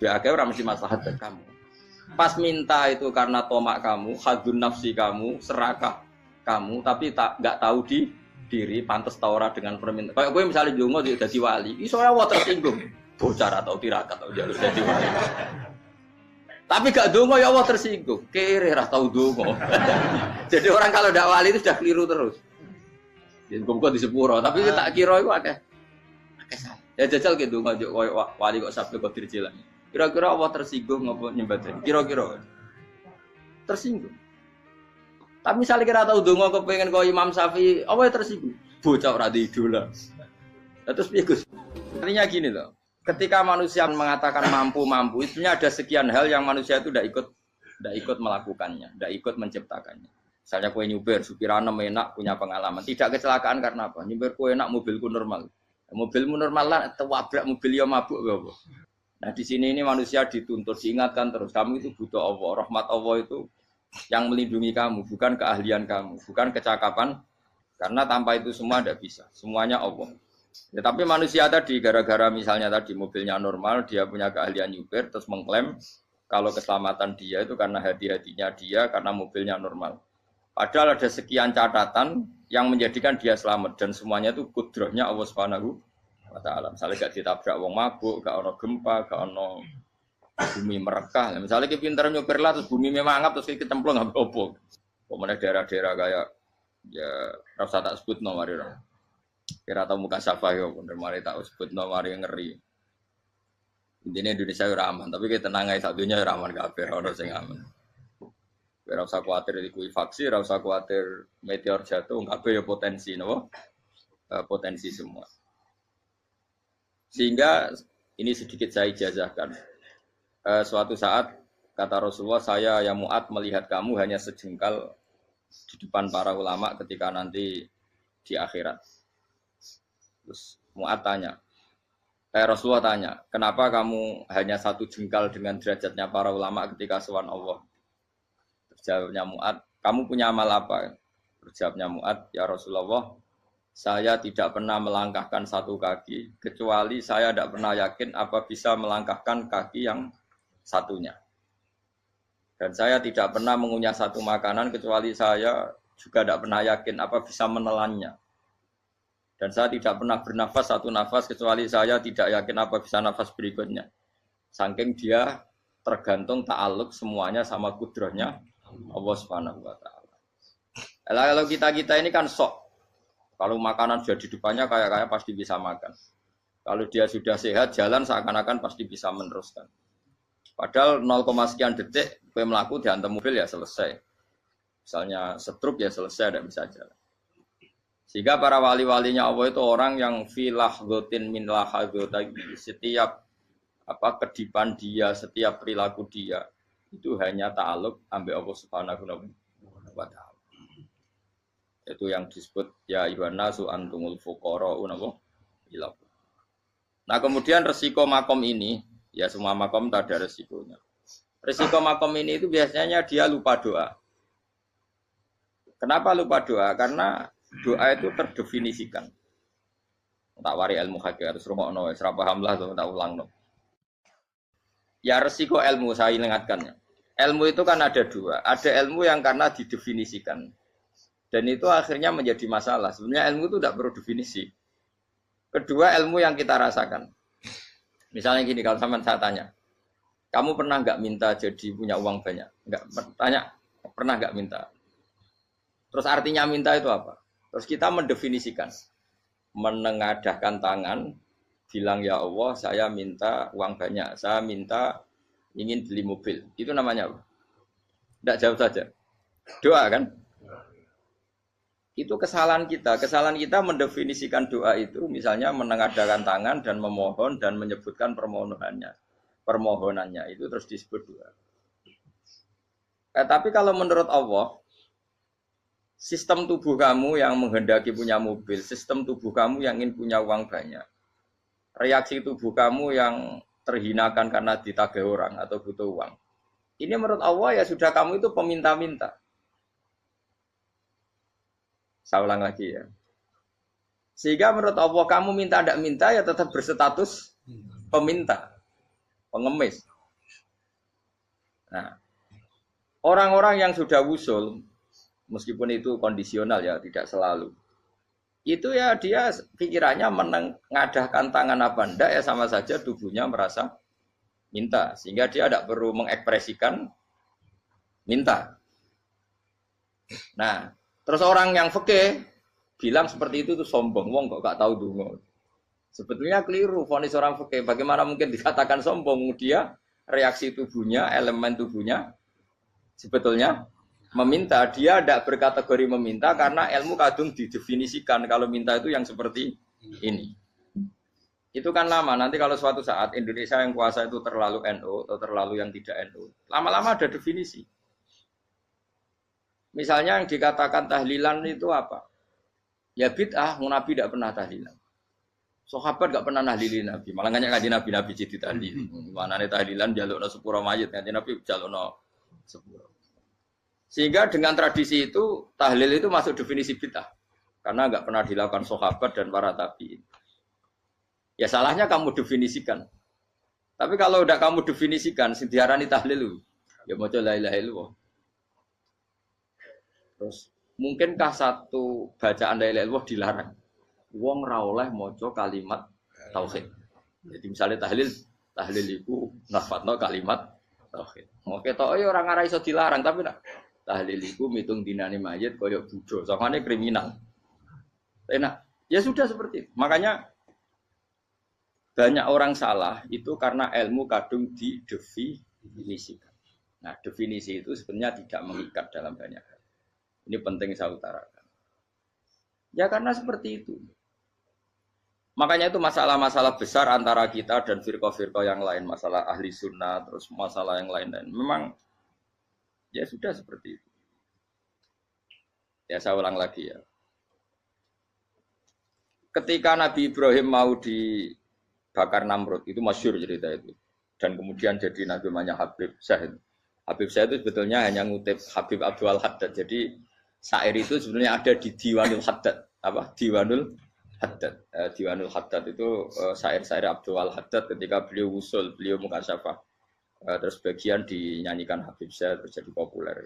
Akeh ora mesti maslahat buat kamu. Pas minta itu karena tomak kamu, hadun nafsi kamu, serakah kamu, tapi nggak tahu diri, pantas ta ora dengan permintaan. Kayak kowe misalnya ndonga dadi wali, iso ora tersinggung. Bocah atau tirakat atau jalur dadi wali. Tapi gak ndonga ya Allah tersinggung. Kere ra tau ndonga. Jadi orang kalau ndak wali itu sudah keliru terus. Ya kok di sepuro, tapi tak kira iku akeh. Ya jajal ki ndonga koyo wali kok sabda Qadir Jilani. Kira-kira Allah tersinggung apa nyembah? Kira-kira tersinggung. Tapi misalnya kira tahu dongo kepengen kau Imam Syafi'i, apa ya tersinggung? Bocah ora di idola. Terus piye Gus? Artinya gini loh. Ketika manusia mengatakan mampu, itunya ada sekian hal yang manusia itu tidak ikut melakukannya, tidak ikut menciptakannya. Misalnya kue nyuber, supirana enak, punya pengalaman. Tidak kecelakaan karena apa? Nyuber kue enak, mobilku normal. Mobilmu normal lah, tabrak mobil yang mabuk apa? Nah di sini ini manusia dituntut, diingatkan terus. Kamu itu butuh Allah, rahmat Allah itu yang melindungi kamu, bukan keahlian kamu, bukan kecakapan. Karena tanpa itu semua tidak bisa, semuanya Allah. Ya, tapi manusia tadi gara-gara misalnya tadi mobilnya normal, dia punya keahlian nyupir, terus mengklaim kalau keselamatan dia itu karena hati-hatinya dia, karena mobilnya normal. Padahal ada sekian catatan yang menjadikan dia selamat dan semuanya itu kudrahnya Allah Subhanahu wa ta'ala. Misalnya gak ditabrak wong mabuk, gak ono gempa, gak ono bumi merekah. Misalnya kita pintar nyopir lah, terus bumi memangap, terus kita kecemplung nggak opo. Kemudian daerah-daerah kayak ya rasa tak sebut nomor itu. Kira tahu muka siapa ya, bener mari tak sebut nomor yang ngeri. Intinya Indonesia ya aman, tapi kita tenang aja satunya ya aman kabeh, orang sing aman. Ora usah kuwatir likuifaksi, ora usah kuwatir meteor jatuh, kabeh ya potensi, napa? Potensi semua. Sehingga ini sedikit saya ijazahkan. Suatu saat kata Rasulullah, saya ya Mu'ad melihat kamu hanya sejengkal di depan para ulama ketika nanti di akhirat. Terus Mu'ad tanya, Rasulullah tanya, kenapa kamu hanya satu jengkal dengan derajatnya para ulama ketika sowan Allah? Terjawabnya Mu'ad, kamu punya amal apa? Terjawabnya Mu'ad, ya Rasulullah, saya tidak pernah melangkahkan satu kaki, kecuali saya tidak pernah yakin apa bisa melangkahkan kaki yang satunya. Dan saya tidak pernah mengunyah satu makanan, kecuali saya juga tidak pernah yakin apa bisa menelannya. Dan saya tidak pernah bernafas satu nafas, kecuali saya tidak yakin apa bisa nafas berikutnya. Saking dia tergantung ta'aluk semuanya sama kudrahnya Allah Subhanahu wa ta'ala. Kalau kita ini kan sok. Kalau makanan sudah di depannya kayak pasti bisa makan. Kalau dia sudah sehat, jalan seakan-akan pasti bisa meneruskan. Padahal 0, sekian detik, gue melaku dihantam mobil ya selesai. Misalnya stroke ya selesai, tidak bisa jalan. Sehingga para wali-walinya Allah itu orang yang filah gotin min lahadotagi. Setiap kedipan dia, setiap perilaku dia, itu hanya ta'aluk ambil Allah Subhanahu wa ta'ala. Itu yang disebut ya Yohana su antumul fuqara unapa ila. Nah, kemudian resiko makom ini, ya semua makom ada resikonya. Resiko makom ini itu biasanya dia lupa doa. Kenapa lupa doa? Karena doa itu terdefinisikan. Tak wari ilmu hakikat terus rungokno wis ra paham lah to tak ulangno. Ya resiko ilmu saya ingatkannya. Ilmu itu kan ada dua. Ada ilmu yang karena didefinisikan. Dan itu akhirnya menjadi masalah. Sebenarnya ilmu itu tidak perlu definisi. Kedua, ilmu yang kita rasakan. Misalnya gini, kalau saya tanya, kamu pernah nggak minta jadi punya uang banyak? Nggak tanya, pernah nggak minta? Terus artinya minta itu apa? Terus kita mendefinisikan, menengadahkan tangan, bilang ya Allah, saya minta uang banyak, saya minta ingin beli mobil. Itu namanya apa? Tidak jauh saja. Doa kan? Itu kesalahan kita. Kesalahan kita mendefinisikan doa itu misalnya menengadahkan tangan dan memohon dan menyebutkan permohonannya itu terus disebut doa. Tapi kalau menurut Allah, sistem tubuh kamu yang menghendaki punya mobil, sistem tubuh kamu yang ingin punya uang banyak, reaksi tubuh kamu yang terhinakan karena ditagih orang atau butuh uang, ini menurut Allah ya sudah kamu itu peminta-minta. Saya ulang lagi ya. Sehingga menurut Allah kamu minta tidak minta ya tetap berstatus peminta, pengemis. Nah, orang-orang yang sudah wusul, meskipun itu kondisional ya, tidak selalu. Itu ya dia pikirannya mengadahkan tangan apa ndak ya sama saja tubuhnya merasa minta. Sehingga dia tidak perlu mengekspresikan minta. Nah, terus orang yang fikih bilang seperti itu tuh sombong, wong kok gak tahu donga. Sebetulnya keliru vonis orang fikih. Bagaimana mungkin dikatakan sombong? Dia reaksi tubuhnya, elemen tubuhnya sebetulnya meminta. Dia tidak berkategori meminta karena ilmu kadung didefinisikan kalau minta itu yang seperti ini. Itu kan lama. Nanti kalau suatu saat Indonesia yang kuasa itu terlalu NU atau terlalu yang tidak NU, lama-lama ada definisi. Misalnya yang dikatakan tahlilan itu apa? Ya bid'ah, Nabi tidak pernah tahlilan. Sahabat gak pernah nahlilin Nabi, malah nggak ngaji Nabi jadi tahlil. Mana nih tahlilan jalukno sepuro mayit, ngaji Nabi jalukno sepuro. Sehingga dengan tradisi itu tahlil itu masuk definisi bid'ah, karena nggak pernah dilakukan sahabat dan para tabi'in. Ya salahnya kamu definisikan. Tapi kalau udah kamu definisikan, diarani tahlil, ya mau la ilaha illallah. Terus mungkinkah satu bacaan la ilaha illallah dilarang? Wong ra oleh maca kalimat tauhid. Jadi misalnya tahlil iku nafadno kalimat tauhid. Oke tok ya ora ngara iso dilarang tapi nak tahlil iku mitung dinane mayit kaya Buddha. Soalnya kriminal. Enak. Ya sudah seperti itu. Makanya banyak orang salah itu karena ilmu kadung didefinisikan. Nah, definisi itu sebenarnya tidak mengikat dalam banyak hal. Ini penting saya utarakan. Ya karena seperti itu. Makanya itu masalah-masalah besar antara kita dan firqah-firqah yang lain. Masalah ahli sunnah, terus masalah yang lain-lain. Memang, ya sudah seperti itu. Ya saya ulang lagi ya. Ketika Nabi Ibrahim mau dibakar Namrud, itu masyhur cerita itu. Dan kemudian jadi Nabi namanya Habib Syahid. Habib Syahid itu sebetulnya hanya ngutip Habib Abdul Haddad. Jadi syair itu sebenarnya ada di Diwanul Haddad. Apa? Diwanul Haddad. Diwanul Haddad itu syair-syair Abdul Haddad ketika beliau usul, beliau mukasyafah. Terus bagian dinyanyikan Habib Syahid terjadi populer.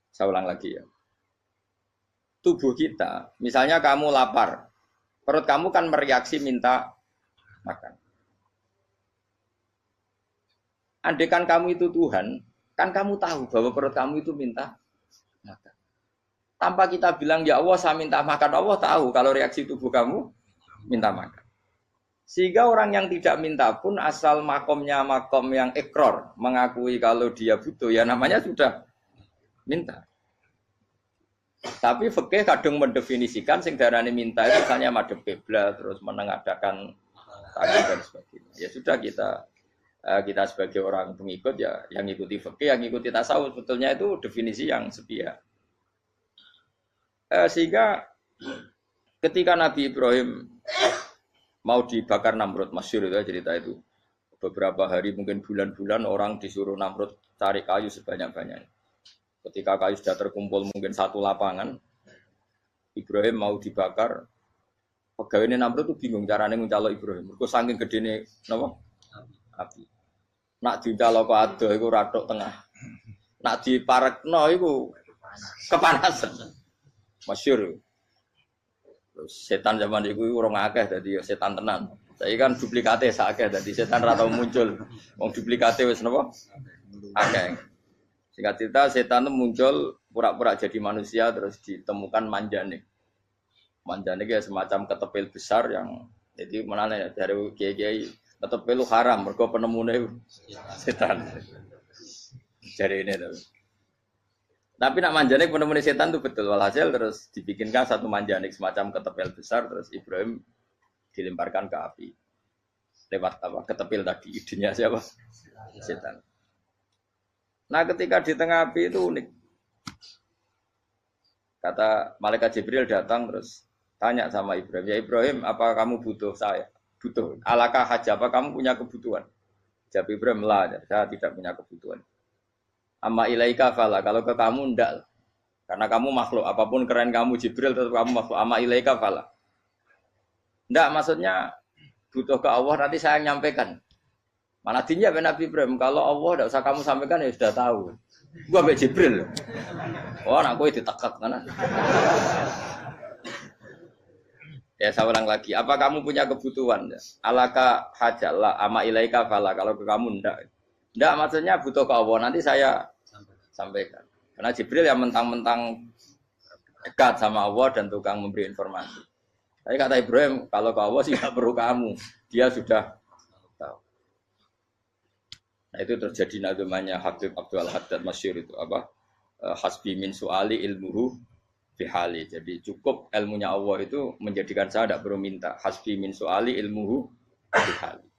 Saya ulang lagi ya. Tubuh kita, misalnya kamu lapar, perut kamu kan mereaksi minta makan. Andaikan kamu itu Tuhan, kan kamu tahu bahwa perut kamu itu minta makan. Tanpa kita bilang, ya Allah saya minta makan, Allah tahu kalau reaksi tubuh kamu minta makan. Sehingga orang yang tidak minta pun asal makomnya makom yang ikror, mengakui kalau dia butuh, ya namanya sudah minta. Tapi fikih kadang mendefinisikan sing darane minta itu misalnya madhep kiblat terus menengadakan tangan dan sebagainya. Ya sudah kita sebagai orang pengikut ya yang ikuti fikih, yang ikuti tasawuf sebetulnya itu definisi yang sepihak. Sehingga ketika Nabi Ibrahim mau dibakar Namrud, masyhur itu cerita itu. Beberapa hari mungkin bulan-bulan orang disuruh Namrud cari kayu sebanyak-banyaknya. Ketika kayu sudah terkumpul mungkin satu lapangan, Ibrahim mau dibakar. Pegawai Namrud itu bingung caranya nguncalo Ibrahim. Mergo saking gedene napa? Api. Nak diuncalo kok ado iku ratok tengah. Nak diparekno iku kepanasan. Masyhur. Setan zaman itu orang akeh dadi setan tenan. Saiki kan duplikate sak akeh dadi setan ra tau muncul. Wong duplikate wis napa? Akeh. Singkat cerita setan itu muncul pura-pura jadi manusia terus ditemukan manjanik. Manjanik ya semacam ketepil besar yang jadi mana ya dari kiai-kiai ketepil haram mergo penemune setan. Jadi ini tuh. Tapi nak manjanik penemuan setan itu betul. Walhasil terus dibikinkan satu manjanik semacam ketepil besar terus Ibrahim dilemparkan ke api. Lewat apa? Ketepil tadi idenya siapa? Setan. Nah ketika di tengah api itu unik. Kata malaikat Jibril datang terus tanya sama Ibrahim. Ya Ibrahim apa kamu butuh saya? Butuh. Alakah haja apa kamu punya kebutuhan? Jawab Ibrahim lah. Saya tidak punya kebutuhan. Amma ilaika fala, kalau ke kamu ndak. Karena kamu makhluk, apapun keren kamu Jibril tetap kamu makhluk. Amma ilaika fala. Ndak maksudnya butuh ke Allah nanti saya nyampaikan. Malah dinya Nabi Ibrahim, kalau Allah tidak usah kamu sampaikan ya sudah tahu. Gua Mbak Jibril. Oh, anak gue ditekak kan. Ya saya ulang lagi, apa kamu punya kebutuhan? Alaka hajalla ama ilaika fala, kalau ke kamu ndak. Ndak maksudnya butuh ke Allah, nanti saya sampaikan. Karena Jibril yang mentang-mentang dekat sama Allah dan tukang memberi informasi. Tapi kata Ibrahim, kalau ke Allah sih tidak perlu kamu, dia sudah tahu. Nah itu terjadi nazamanya Habib Abdul Haddad Masyhur itu apa? Hasbi min su'ali ilmuhu bihali. Jadi cukup ilmunya Allah itu menjadikan saya tidak perlu minta. Hasbi min su'ali ilmuhu bihali.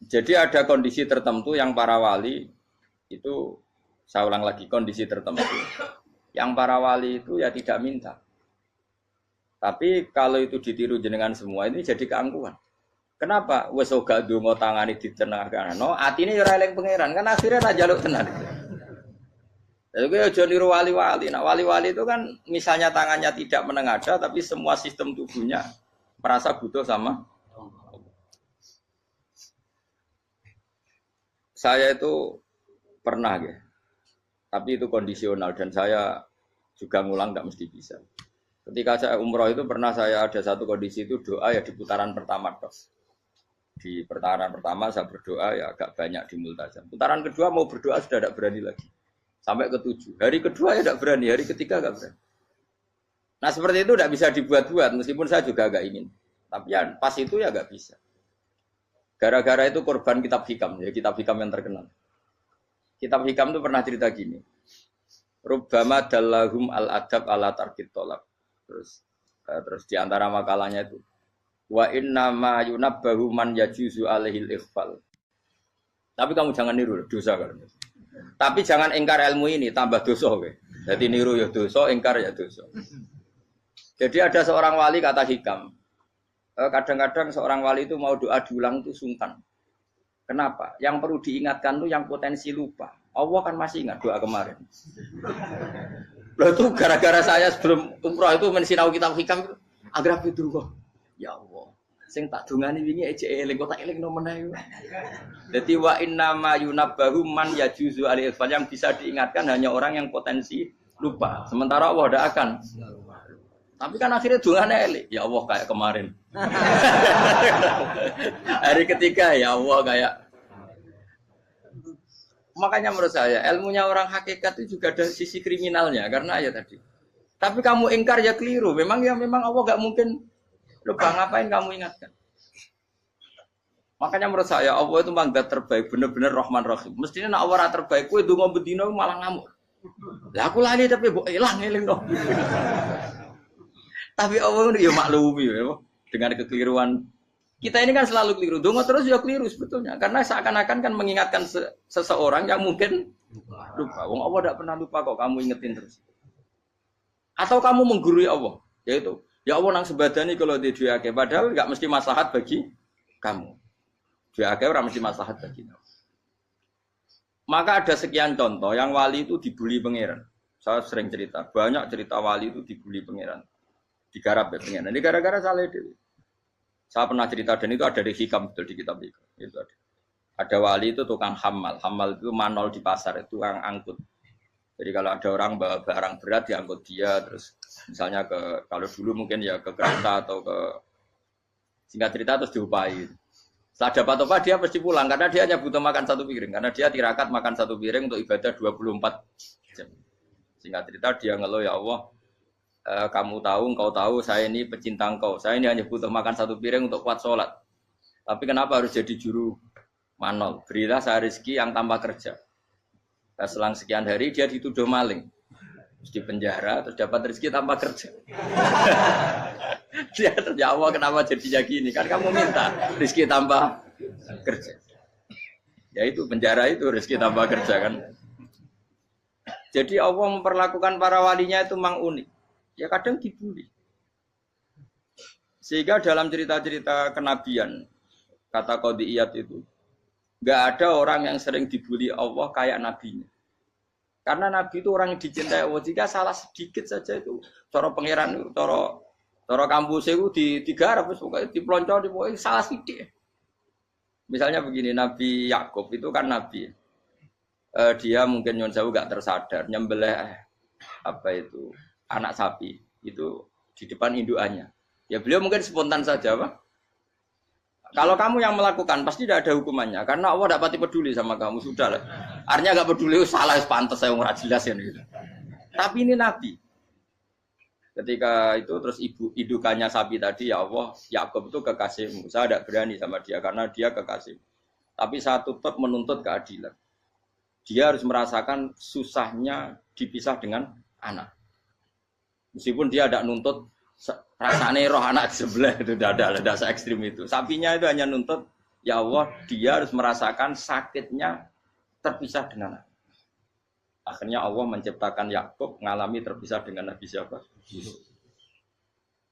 Jadi ada kondisi tertentu yang para wali itu, saya ulang lagi, kondisi tertentu yang para wali itu ya tidak minta. Tapi kalau itu ditiru jenengan semua ini jadi keangkuhan. Kenapa? Wes ora ndonga tangane ditenangno, atine ora eling pangeran, kan akhirnya ra njaluk tenan. Jadi gue aja niru wali-wali. Nah wali-wali itu kan misalnya tangannya tidak menengadah, tapi semua sistem tubuhnya merasa butuh sama. Saya itu pernah ya, tapi itu kondisional dan saya juga ngulang tidak mesti bisa. Ketika saya umroh itu pernah saya ada satu kondisi itu doa ya di putaran pertama dok. Di putaran pertama saya berdoa ya agak banyak di multazam. Putaran kedua mau berdoa sudah tidak berani lagi. Sampai ke-7. Hari kedua ya tidak berani, hari ketiga tidak berani. Nah seperti itu tidak bisa dibuat-buat, meskipun saya juga agak ingin. Tapi ya pas itu ya nggak bisa. Gara-gara itu korban kitab hikam, ya kitab hikam yang terkenal. Kitab hikam itu pernah cerita gini. Rubbama dallahum al-adab ala tarkit tolab. Terus di antara makalahnya itu. Wa inna ma yunabbahu man yajuzu alaihil ikhfal. Tapi kamu jangan niru, dosa kan. Tapi jangan ingkar ilmu ini, tambah dosa. Jadi niru ya dosa, ingkar ya dosa. Jadi ada seorang wali kata hikam. Kadang-kadang seorang wali itu mau doa diulang itu sungkan. Kenapa? Yang perlu diingatkan itu yang potensi lupa. Allah kan masih ingat doa kemarin. Loh itu gara-gara saya sebelum umroh itu mensinau kitab hikam itu agar itu kok. Ya Allah. Sing tak dungani wingi ejek eling kok tak eling no meneh. Dadi wa inna ma yunabbahu man yajuzu alil fal, yang bisa diingatkan hanya orang yang potensi lupa. Sementara Allah tidak akan. Tapi kan akhirnya dungane eling. Ya Allah kayak kemarin. Hari ketiga ya Allah kayak. Makanya menurut saya ilmunya orang hakikat itu juga ada sisi kriminalnya karena ya tadi. Tapi kamu ingkar ya keliru. Memang Allah enggak mungkin lupa, ngapain kamu ingatkan? Makanya menurut saya Allah itu manggat terbaik, benar-benar Rahman Rahim. Mestinya nak Allah terbaik, kue dongo bedino malah ngamuk. Lah aku lali tapi mbok eling dong. Tapi Allah itu ya maklumi ya, dengan kekeliruan. Kita ini kan selalu keliru. Dongo terus ya keliru sebetulnya, karena seakan-akan kan mengingatkan seseorang yang mungkin lupa. Wong Allah tidak pernah lupa kok, kamu ingetin terus. Atau kamu menggurui Allah, yaitu ya Allah nang sebadani kalau di duake, padahal enggak mesti maslahat bagi kamu. Duake ora mesti maslahat bagi kamu. Maka ada sekian contoh yang wali itu dibully pangeran. Saya sering cerita, banyak cerita wali itu dibully pangeran. Digarap ya pangeran. Ini gara-gara salah itu. Saya pernah cerita dan itu ada di hikam betul di kitab itu. Itu ada. Ada wali itu tukang hamal. Hamal itu manol di pasar, itu tukang angkut. Jadi kalau ada orang bawa barang berat diangkut dia, terus misalnya kalau dulu mungkin ya ke kereta atau ke singkat cerita terus diupahi. Setelah dapat apa dia pasti pulang karena dia hanya butuh makan satu piring, karena dia tirakat makan satu piring untuk ibadah 24 jam. Singkat cerita dia ngeluh, ya Allah, kamu tahu, engkau tahu saya ini pecinta engkau, saya ini hanya butuh makan satu piring untuk kuat sholat. Tapi kenapa harus jadi juru manol? Berilah saya rezeki yang tanpa kerja. Nah, selang sekian hari dia dituduh maling, terus di penjara, terus dapat rezeki tanpa kerja. Dia ya Allah kenapa jadinya gini? Kan kamu minta rezeki tanpa kerja. Ya itu penjara itu rezeki tanpa kerja kan. Jadi Allah memperlakukan para walinya itu memang unik. Ya kadang dibully. Sehingga dalam cerita-cerita kenabian, kata Qadiyat itu, nggak ada orang yang sering dibully Allah kayak nabinya. Karena nabi itu orang yang dicintai Allah. Jika salah sedikit saja itu, cara pangeran itu, cara kampus itu digarap, pokoknya dipelonco, pokoknya salah sedikit. Misalnya begini, Nabi Yakub itu kan nabi. Dia mungkin nyon sewu gak tersadar nyembelih apa itu anak sapi itu di depan indukannya. Ya beliau mungkin spontan saja, Pak. Kalau kamu yang melakukan pasti tidak ada hukumannya karena Allah tidak pati peduli sama kamu sudah lah. Artinya gak peduli salah pantas saya ora jelas ya gitu. Tapi ini nabi. Ketika itu terus indukannya sapi tadi ya Allah, Yakub itu kekasihmu. Saya tidak berani sama dia karena dia kekasih. Tapi saya tetap menuntut keadilan. Dia harus merasakan susahnya dipisah dengan anak. Meskipun dia tidak nuntut rasanya roh anak di sebelah itu tidak ada se ekstrim itu. Sapinya itu hanya nuntut ya Allah dia harus merasakan sakitnya terpisah dengan anak. Akhirnya Allah menciptakan Yakub mengalami terpisah dengan Nabi siapa? Yusuf.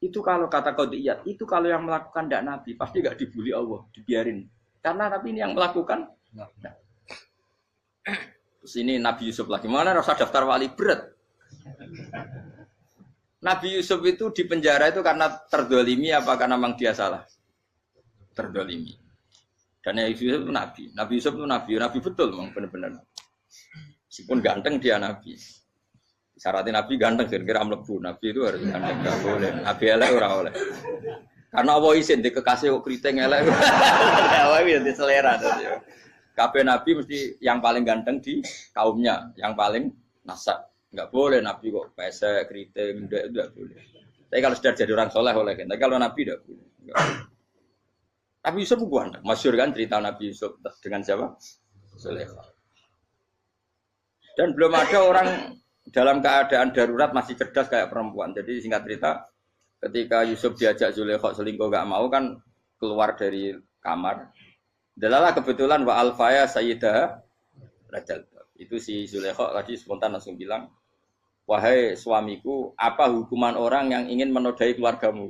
Itu kalau kata qadiyat, itu kalau yang melakukan tidak Nabi pasti tidak dibully Allah, dibiarin. Karena Nabi ini yang melakukan. Nah. Terus ini Nabi Yusuf lagi. Mana rasa daftar wali berat? Nabi Yusuf itu di penjara itu karena terdolimi apa karena memang dia salah? Terdolimi. Dan Yusuf itu Nabi. Nabi Yusuf itu Nabi. Nabi betul memang benar-benar. Meskipun ganteng dia Nabi. Syaratnya Nabi ganteng kira-kira mlebu. Nabi itu harus ganteng. Gak boleh. Nabi elek ora oleh. Karena Allah izin di kekasih kok kriting elek. Allah itu selera. Kabeh Nabi mesti yang paling ganteng di kaumnya, yang paling nasab. Enggak boleh Nabi kok pesek, keriting, itu enggak boleh. Tapi kalau sudah jadi orang soleh oleh kan. Tapi kalau Nabi enggak boleh. Nabi Yusuf ganteng. Masyhur kan cerita Nabi Yusuf dengan siapa? Zulaikha. Dan belum ada orang dalam keadaan darurat masih cerdas kayak perempuan. Jadi singkat cerita, ketika Yusuf diajak Zulaikha selingkuh enggak mau kan keluar dari kamar. Dalalah kebetulan wa alfaya sayyidah rajal. Itu si Zulaikha tadi spontan langsung bilang, "Wahai suamiku, apa hukuman orang yang ingin menodai keluargamu?"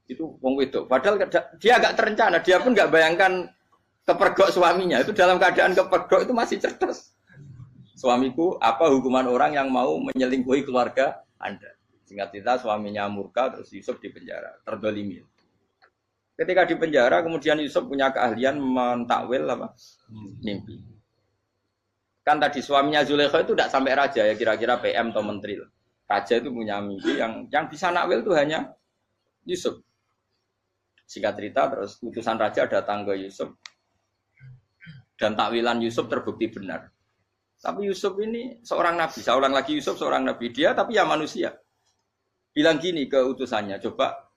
Itu wong wedok. Padahal dia agak terencana, dia pun enggak bayangkan kepergok suaminya. Itu dalam keadaan kepergok itu masih cerdas. Suamiku, apa hukuman orang yang mau menyelingkuhi keluarga Anda? Singkat cerita suaminya murka terus Yusuf di penjara, terdolimi. Ketika di penjara, kemudian Yusuf punya keahlian mentakwil apa? Mimpi. Kan tadi suaminya Zulaikha itu tidak sampai raja ya, kira-kira PM atau menteri. Raja itu punya mimpi yang bisa nakwil itu hanya Yusuf. Singkat cerita, terus utusan raja datang ke Yusuf dan takwilan Yusuf terbukti benar. Tapi Yusuf ini seorang nabi, saya ulang lagi Yusuf seorang nabi dia, tapi ya manusia. Bilang gini ke utusannya, coba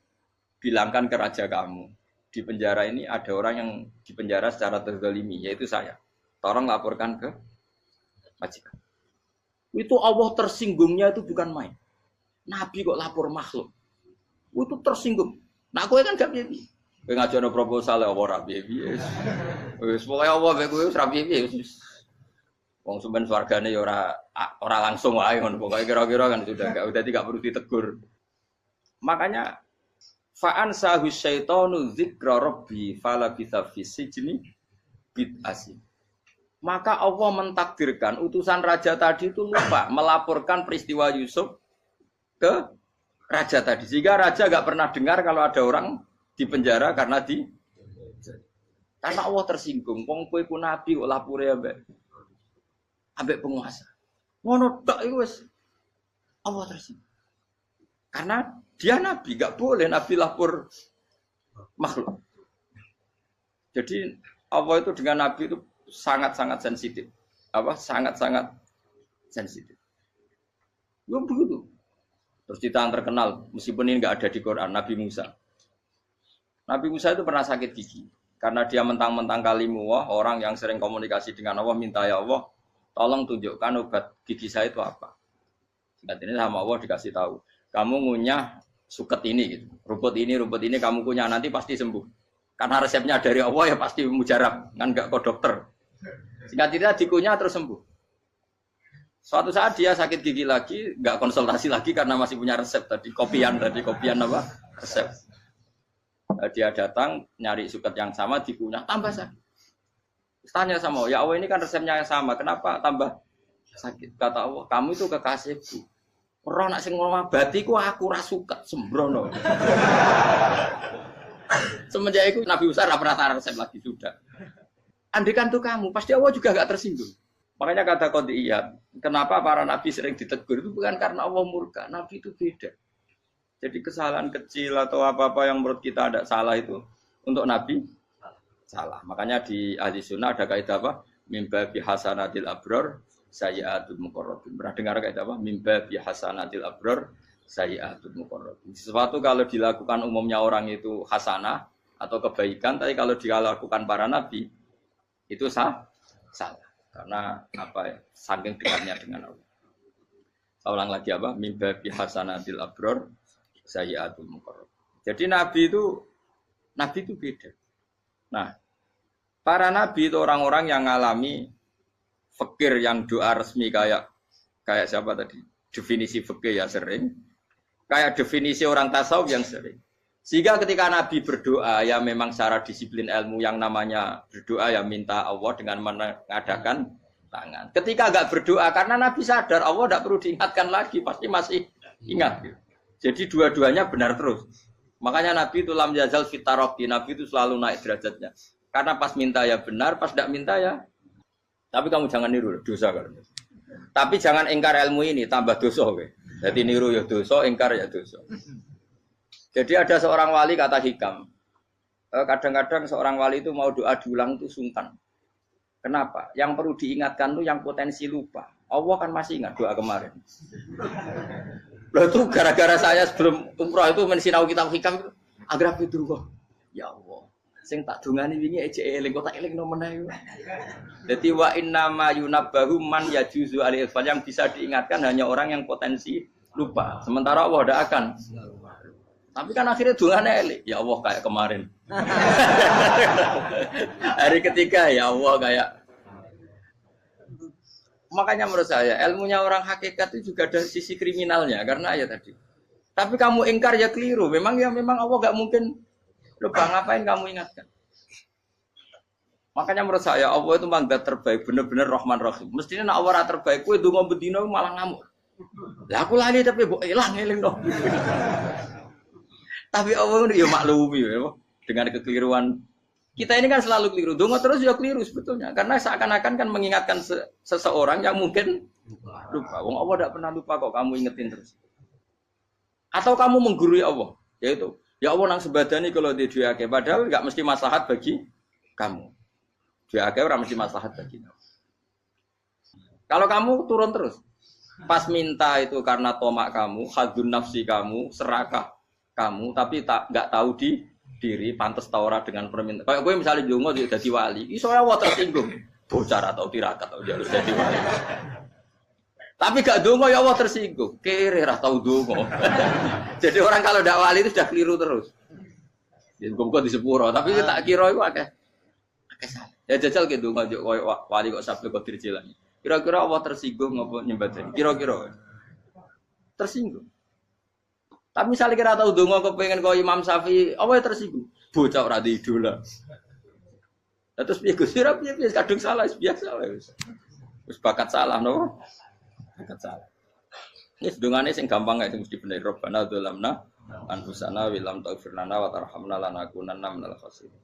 bilangkan ke raja kamu, di penjara ini ada orang yang di penjara secara terzalimi, yaitu saya. Tolong laporkan ke majikan. Itu Allah tersinggungnya itu bukan main. Nabi kok lapor makhluk. Itu tersinggung. Nah, kowe kan gak piye-piye. Kowe ngajono proposal ya ora piye-piye. Wis pokoke Allah kowe wis ra piye-piye wis. Wong sampean swargane ya ora langsung wae ngono. Pokoke kira-kira kan sudah enggak perlu ditegur. Makanya fa'an sahu syaitanu dzikra rabbi fala bisa fisijni bid'asi. Maka Allah mentakdirkan utusan raja tadi itu lupa melaporkan peristiwa Yusuf ke raja tadi. Sehingga raja enggak pernah dengar kalau ada orang di penjara karena Allah tersinggung. Wong kowe ku nabi kok lapore ambek penguasa. Ngono tok iku wis Allah tersinggung. Karena dia nabi, enggak boleh nabi lapor makhluk. Jadi Allah itu dengan nabi itu sangat-sangat sensitif. Sangat-sangat sensitif. Ya begitu. Terus cerita yang terkenal, meskipun ini enggak ada di Quran, Nabi Musa. Nabi Musa itu pernah sakit gigi. Karena dia mentang-mentang kalimullah, orang yang sering komunikasi dengan Allah, minta ya Allah, tolong tunjukkan obat gigi saya itu apa. Singkat ini sama Allah dikasih tahu. Kamu ngunyah suket ini gitu. Rumput ini kamu kunyah nanti pasti sembuh. Karena resepnya dari Allah ya pasti mujarab, kan enggak ke dokter. Singkat cerita dikunyah terus sembuh. Suatu saat dia sakit gigi lagi, enggak konsultasi lagi karena masih punya resep tadi kopian apa? Resep. Dia datang nyari suket yang sama dikunyah tambah sakit. Tanya sama Allah, ya Allah ini kan resepnya yang sama, kenapa tambah sakit? Kata Allah, kamu itu kekasihku. Ora nak sing ngobati ku aku ora suka sembrono. Semenjak itu Nabi Musa ora pernah resep lagi sudah. Andikan tuh kamu, pasti Allah juga gak tersinggung. Makanya kata Qadiyat, kenapa para nabi sering ditegur itu bukan karena Allah murka. Nabi itu beda. Jadi kesalahan kecil atau apa-apa yang menurut kita ada salah itu untuk nabi salah. Makanya di ahli sunnah ada kaidah apa? Mimba bi hasanatil abror sayyi'atul muqarrabin. Pernah dengar kaidah apa? Mimba bi hasanatil abror sayyi'atul muqarrabin. Sesuatu kalau dilakukan umumnya orang itu hasanah atau kebaikan, tapi kalau dilakukan para nabi itu salah. Karena apa ya? Saking dekatnya dengan Allah. Saya ulang lagi apa? Mimba bi hasanatil abror sayyi'atul muqarrabin. Jadi nabi itu beda. Nah, para nabi itu orang-orang yang mengalami fikir yang doa resmi kayak siapa tadi? Definisi fikir ya sering. Kayak definisi orang tasawuf yang sering. Sehingga ketika Nabi berdoa ya memang secara disiplin ilmu yang namanya berdoa ya minta Allah dengan mengadakan tangan. Ketika enggak berdoa karena Nabi sadar Allah tidak perlu diingatkan lagi, pasti masih ingat. Jadi dua-duanya benar terus. Makanya Nabi itu lam yazal fitaroki, Nabi itu selalu naik derajatnya. Karena pas minta ya benar, pas tidak minta ya. Tapi kamu jangan niru dosa kan. Tapi jangan ingkar ilmu ini, tambah dosa. Jadi niru ya dosa, ingkar ya dosa. Jadi ada seorang wali kata Hikam, kadang-kadang seorang wali itu mau doa diulang itu sungkan. Kenapa? Yang perlu diingatkan tuh yang potensi lupa. Allah kan masih ingat doa kemarin. Loh itu gara-gara saya sebelum umroh itu mensinau kitab Hikam itu agar itu kok. Ya Allah, sing tak dungani wingi ejek eling kok tak eling nomene. Dadi wa inna ma yunabbahu man yajuzu alil yang bisa diingatkan hanya orang yang potensi lupa. Sementara Allah tidak akan. Tapi kan akhirnya dungane eling. Ya Allah kayak kemarin. Hari ketiga ya Allah kayak. Makanya menurut saya ilmunya orang hakikat itu juga ada sisi kriminalnya karena ya tadi. Tapi kamu ingkar ya keliru. Memang Allah gak mungkin lupa, ngapain kamu ingatkan. Makanya menurut saya Allah itu memang terbaik, benar-benar Rahman Rahim. Mestinya nak Allah terbaik, kowe ndonga bendina malah ngamuk. Lah aku lali tapi mbok eling dong. Tapi Allah itu ya maklumi ya, dengan kekeliruan. Kita ini kan selalu keliru. Donga terus ya keliru sebetulnya. Karena seakan-akan kan mengingatkan seseorang yang mungkin lupa. Wong Allah tidak pernah lupa kok, kamu ingetin terus. Atau kamu menggurui Allah. Yaitu, ya Allah nang sebadani kalau di diake. Padahal nggak mesti maslahat bagi kamu. Diake orang mesti maslahat bagi kamu. Kalau kamu turun terus. Pas minta itu karena tomak kamu, hadun nafsi kamu, serakah kamu, tapi nggak tahu diri pantas taura dengan permintaan. Kayak gue misalnya jongo jadi wali, iso Allah tersinggung. Bocah atau tirakat atau jalur jadi wali. Tapi gak dongo ya Allah tersinggung. Kere ra tau dongo. Jadi orang kalau ndak wali itu sudah keliru terus. Ya gue di sepuro, tapi tak kira itu akeh salah. Ya jajal ke dongo koyo wali kok sampai kok dirjilan. Kira-kira Allah tersinggung ngopo nyembah. Kira-kira tersinggung. Tapi misalnya kira tahu dongo kepengen kau Imam Syafi'i, apa yang tersinggung? Bocah ora di idola. Terus piye Gus? Piye kadung salah biasa wis. Wis bakat salah no. Bakat salah. Ini dongane sing gampang gak mesti bener Rabbana dzalamna anfusana wa lam taghfir lana wa tarhamna lanakunanna minal khasirin.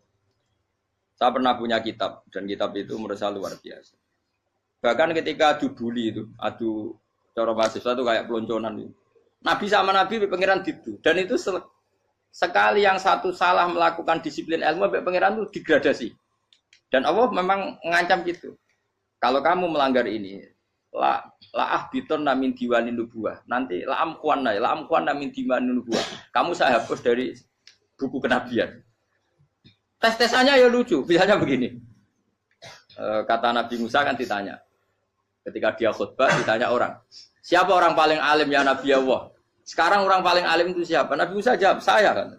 Saya pernah punya kitab dan kitab itu menurut saya luar biasa. Bahkan ketika adu bully itu, adu cara mahasiswa itu kayak pelonconan itu. Nabi sama Nabi pengiran gitu. Dan itu sekali yang satu salah melakukan disiplin ilmu, pengiran itu degradasi. Dan Allah memang mengancam gitu. Kalau kamu melanggar ini, la'ah biton namin diwanin nubuah. Nanti la'am kuan namin diwanin nubuah. Kamu saya hapus dari buku kenabian. Tes-tesannya ya lucu. Misalnya begini. Kata Nabi Musa kan ditanya. Ketika dia khutbah ditanya orang. Siapa orang paling alim ya Nabi Allah? Sekarang orang paling alim itu siapa? Nabi Musa jawab, saya kan.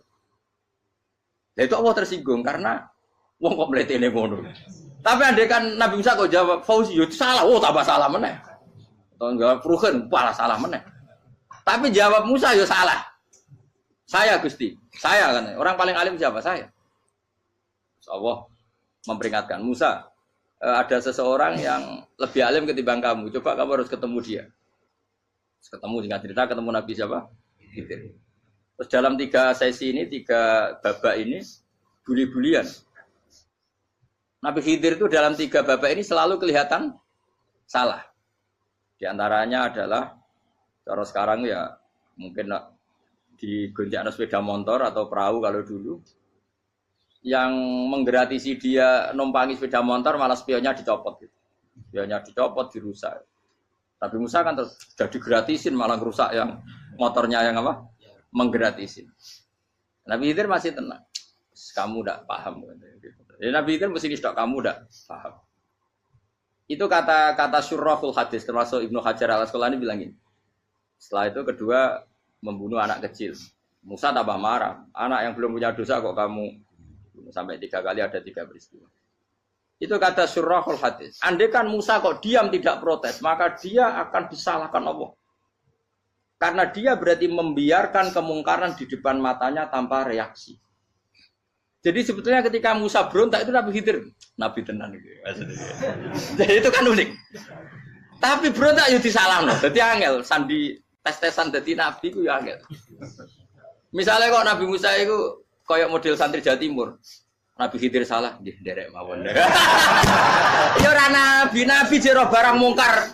Ya itu Allah tersinggung karena wong kok mletene ngono. Tapi andai kan Nabi Musa kok jawab Fauzi, itu salah, tambah salah meneh. Atau jawab Ruhen, malah salah meneh. Tapi jawab Musa ya salah. Saya Gusti, saya kan. Orang paling alim siapa? Saya. Allah memperingatkan Musa, ada seseorang yang lebih alim ketimbang kamu. Coba kamu harus ketemu dia. Ketemu dengan cerita ketemu Nabi siapa? Khidir. Terus dalam 3 sesi ini, 3 babak ini bully-bulian. Nabi Khidir itu dalam 3 babak ini selalu kelihatan salah. Di antaranya adalah cara sekarang ya mungkin di gonjak sepeda motor atau perahu kalau dulu yang menggratisi dia numpangi sepeda motor malah spionnya dicopot gitu. Spionnya dicopot, dirusak. Tapi Musa kan sudah digratisin malah rusak yang motornya yang apa? Menggratisin. Nabi Khidir masih tenang. Kamu tidak paham. Ya, Nabi Khidir mesti distok kamu tidak paham. Itu kata syurrahul hadis termasuk Ibnu Hajar al-Asqalani bilang gini. Setelah itu kedua membunuh anak kecil. Musa tambah marah. Anak yang belum punya dosa kok kamu sampai 3 kali ada 3 peristiwa. Itu kata syurrahul hadis. Andai kan Musa kok diam tidak protes, maka dia akan disalahkan Allah. Karena dia berarti membiarkan kemungkaran di depan matanya tanpa reaksi. Jadi sebetulnya ketika Musa berontak itu Nabi Khidir, Nabi tenan gitu. Jadi itu kan unik. Tapi berontak yo disalahno. Dadi angel sandi tes-tesan dadi nabi ku yo angel. Misalnya kok Nabi Musa itu kayak model santri Jawa Timur. Nabi Khidir salah, nggih nderek mawon. Ya ora nabi jero barang mungkar.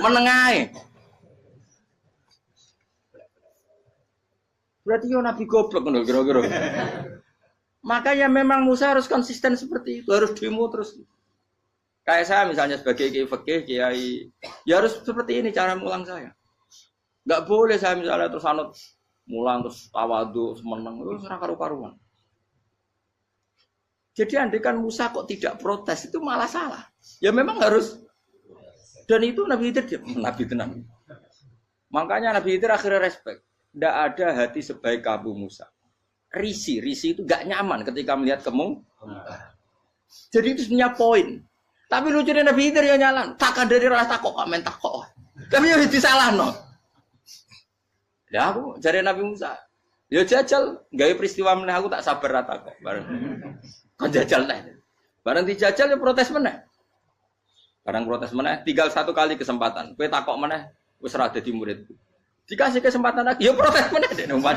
Menengae. Berarti yo nabi goblok ngono kira-kira. Makanya memang Musa harus konsisten seperti itu, harus demo terus. Kayak saya misalnya sebagai kiai fikih, kiai ya harus seperti ini cara mulang saya. Enggak boleh saya misalnya terus anut mulang terus tawadhu semeneng terus ora karu-karuan. Jadi andai kan Musa kok tidak protes itu malah salah. Ya memang harus. Dan itu Nabi Khidir Nabi tenang. Makanya Nabi Khidir akhirnya respect. Tidak ada hati sebaik kamu Musa. Risi itu gak nyaman ketika melihat kemungkaran. Jadi itu sebenarnya poin. Tapi lucunya Nabi Khidir ya nyalan. Takkan dari rasa takok kok takok. Tapi ya disalah no. Ya aku cari Nabi Musa. Ya jajal, gawe peristiwa meneh aku tak sabar rata kok. Kan jajal nih. Barang dijajal ya protes meneh. Barang protes meneh, tinggal 1 kali kesempatan. Kowe takok meneh wis ora dadi muridku. Dikasih kesempatan lagi, ya protes meneh dek umat.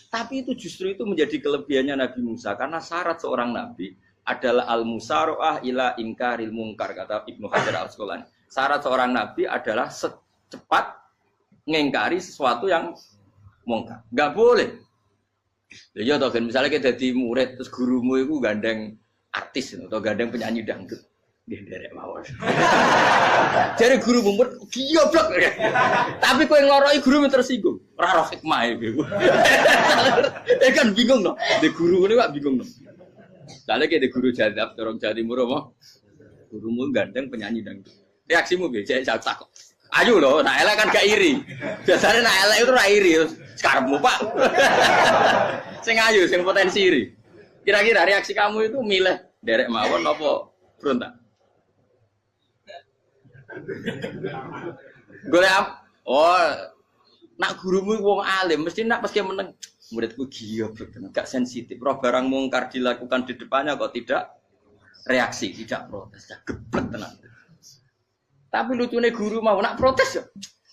Tapi itu justru itu menjadi kelebihannya Nabi Musa karena syarat seorang nabi adalah al-musara'ah ila ingkaril munkar kata Ibnu Hajar al-Asqalani. Syarat seorang nabi adalah secepat ngingkari sesuatu yang mungkar. Enggak boleh. Ya toh kan misalnya kita jadi murid terus gurumu itu gandeng artis atau gandeng penyanyi dangdut. Nggih nderek mawon. Jare guru murid goblok. Tapi kowe ngloroi guru tersinggung. Ora roh hikmah iku. Kan bingung no. De guru ngene kok bingung no. Lha ki de guru jadab dorong Jawa Timur apa? Gurumu gandeng penyanyi dangdut. Reaksimu piye? Jek takok. Ayo loh, nak elek kan gak iri. Biasanya nak elek itu ra iri. Sekarangmu Pak. Sing ayu, sing potensi iri. Kira-kira reaksi kamu itu milih derek mawon apa berontak? Golek oh, nak gurumu wong alim mesti nak pas meneng muridku goblok tenan, gak sensitif. Roh barang mungkar dilakukan di depannya kok tidak reaksi, tidak protes, geblek tenan. Tapi lucunya guru mau nak protes ya,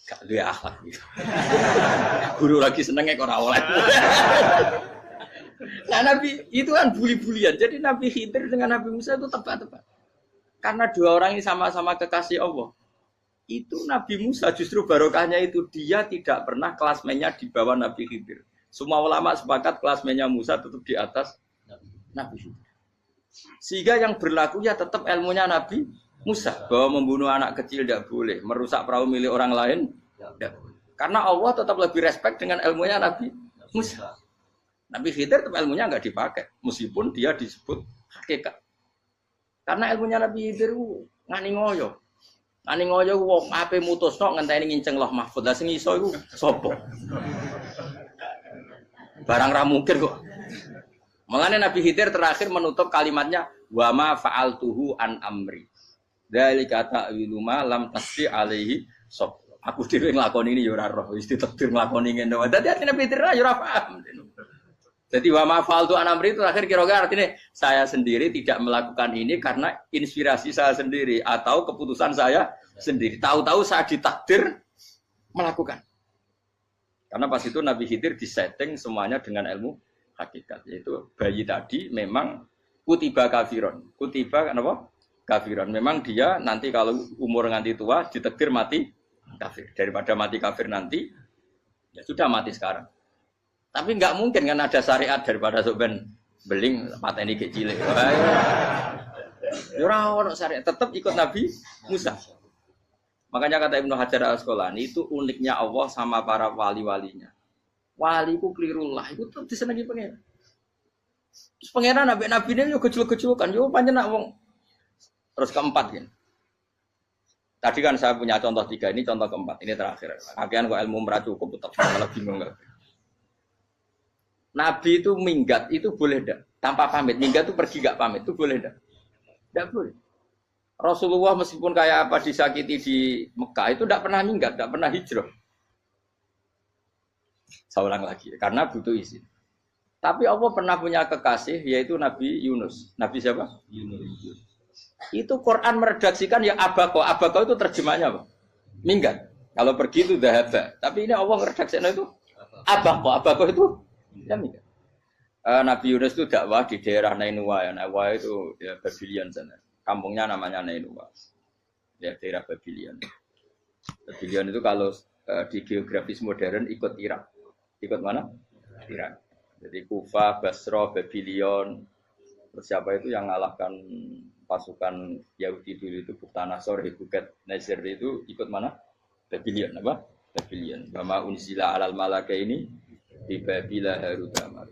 gak duwe akhlak gitu. Guru lagi senengnya kok ora oleh. Nah Nabi itu kan bully-bulian. Jadi Nabi Khidir dengan Nabi Musa itu tepat-tepat. Karena 2 orang ini sama-sama kekasih Allah. Itu Nabi Musa justru barokahnya itu dia tidak pernah klasmennya di bawah Nabi Khidir. Semua ulama sepakat klasmennya Musa tetap di atas Nabi Khidir. Sehingga yang berlaku ya tetap ilmunya Nabi Musa bahwa membunuh anak kecil tidak boleh, merusak perahu milik orang lain tidak boleh. Karena Allah tetap lebih respect dengan ilmunya Nabi Musa. Nabi Khidir tetap ilmunya enggak dipakai meskipun dia disebut hakikat. Karena ilmunya Nabi Khidir ngani ngoyo. Ngani ngoyo wong ape mutusno ngenteni nginceng Lauh Mahfuz. Lah sing iso iku sapa? Barang ra mungkin kok. Mulane Nabi Khidir terakhir menutup kalimatnya wa ma fa'altuhu an amri. Dzalika ta'wilu ma lam tasbi alaihi sab. Aku dhewe nglakoni ini ya ora roh, wis ditakdir nglakoni ngene wae. Dadi artine Peter ya ora paham. Jadi wa ma fa'altu an amri itu terakhir kira-kira artinya saya sendiri tidak melakukan ini karena inspirasi saya sendiri atau keputusan saya sendiri. Tahu-tahu saya ditakdir melakukan. Karena pas itu Nabi Khidir disetting semuanya dengan ilmu hakikat. Yaitu bayi tadi memang kutiba kafiron. Kutiba kan apa? Kafiron. Memang dia nanti kalau umur nganti tua ditakdir mati kafir. Daripada mati kafir nanti, ya sudah mati sekarang. Tapi nggak mungkin kan ada syariat daripada soben beling pateni ke cilik. Ora ono syariat, tetap ikut Nabi Musa. Makanya kata Ibnu Hajar Al-Asqalani itu uniknya Allah sama para wali-walinya. Wali ku klirullah, itu tetap disenangi pengen. Terus pengenan nabi ini yo gejul-gejulukan, yo panjenengan wong. Terus keempat kan. Tadi kan saya punya contoh 3, ini contoh keempat, ini terakhir. Akhirnya kok ilmu merah cukup, tetap malah bingung enggak. Nabi itu minggat itu boleh enggak? Tanpa pamit, minggat itu pergi enggak pamit, itu boleh enggak? Enggak boleh. Rasulullah meskipun kayak apa disakiti di Mekah itu tidak pernah minggat, tidak pernah hijrah. Saya ulang lagi, karena butuh izin. Tapi Allah pernah punya kekasih, yaitu Nabi Yunus. Nabi siapa? Yunus. Itu Quran meredaksikan ya abako. Abako itu terjemahnya apa? Minggat. Kalau pergi itu dahaba. Tapi ini Allah meredaksikan itu abako. Abako itu ya minggat. Nabi Yunus itu dakwah di daerah Nainua. Ya. Nainua itu ya Babylon sana. Kampungnya namanya Nainua. Ya daerah Babylon. Babylon itu kalau di geografis modern ikut Irak. Ikut mana? Irak. Jadi Kufa, Basra, Babylon. Terus siapa itu yang ngalahkan pasukan Yahudi dulu itu Buktanasor, Hebuket, Nasir itu ikut mana? Babylon apa? Babylon. Bama unzila alal malaka ini di Babila Harutama.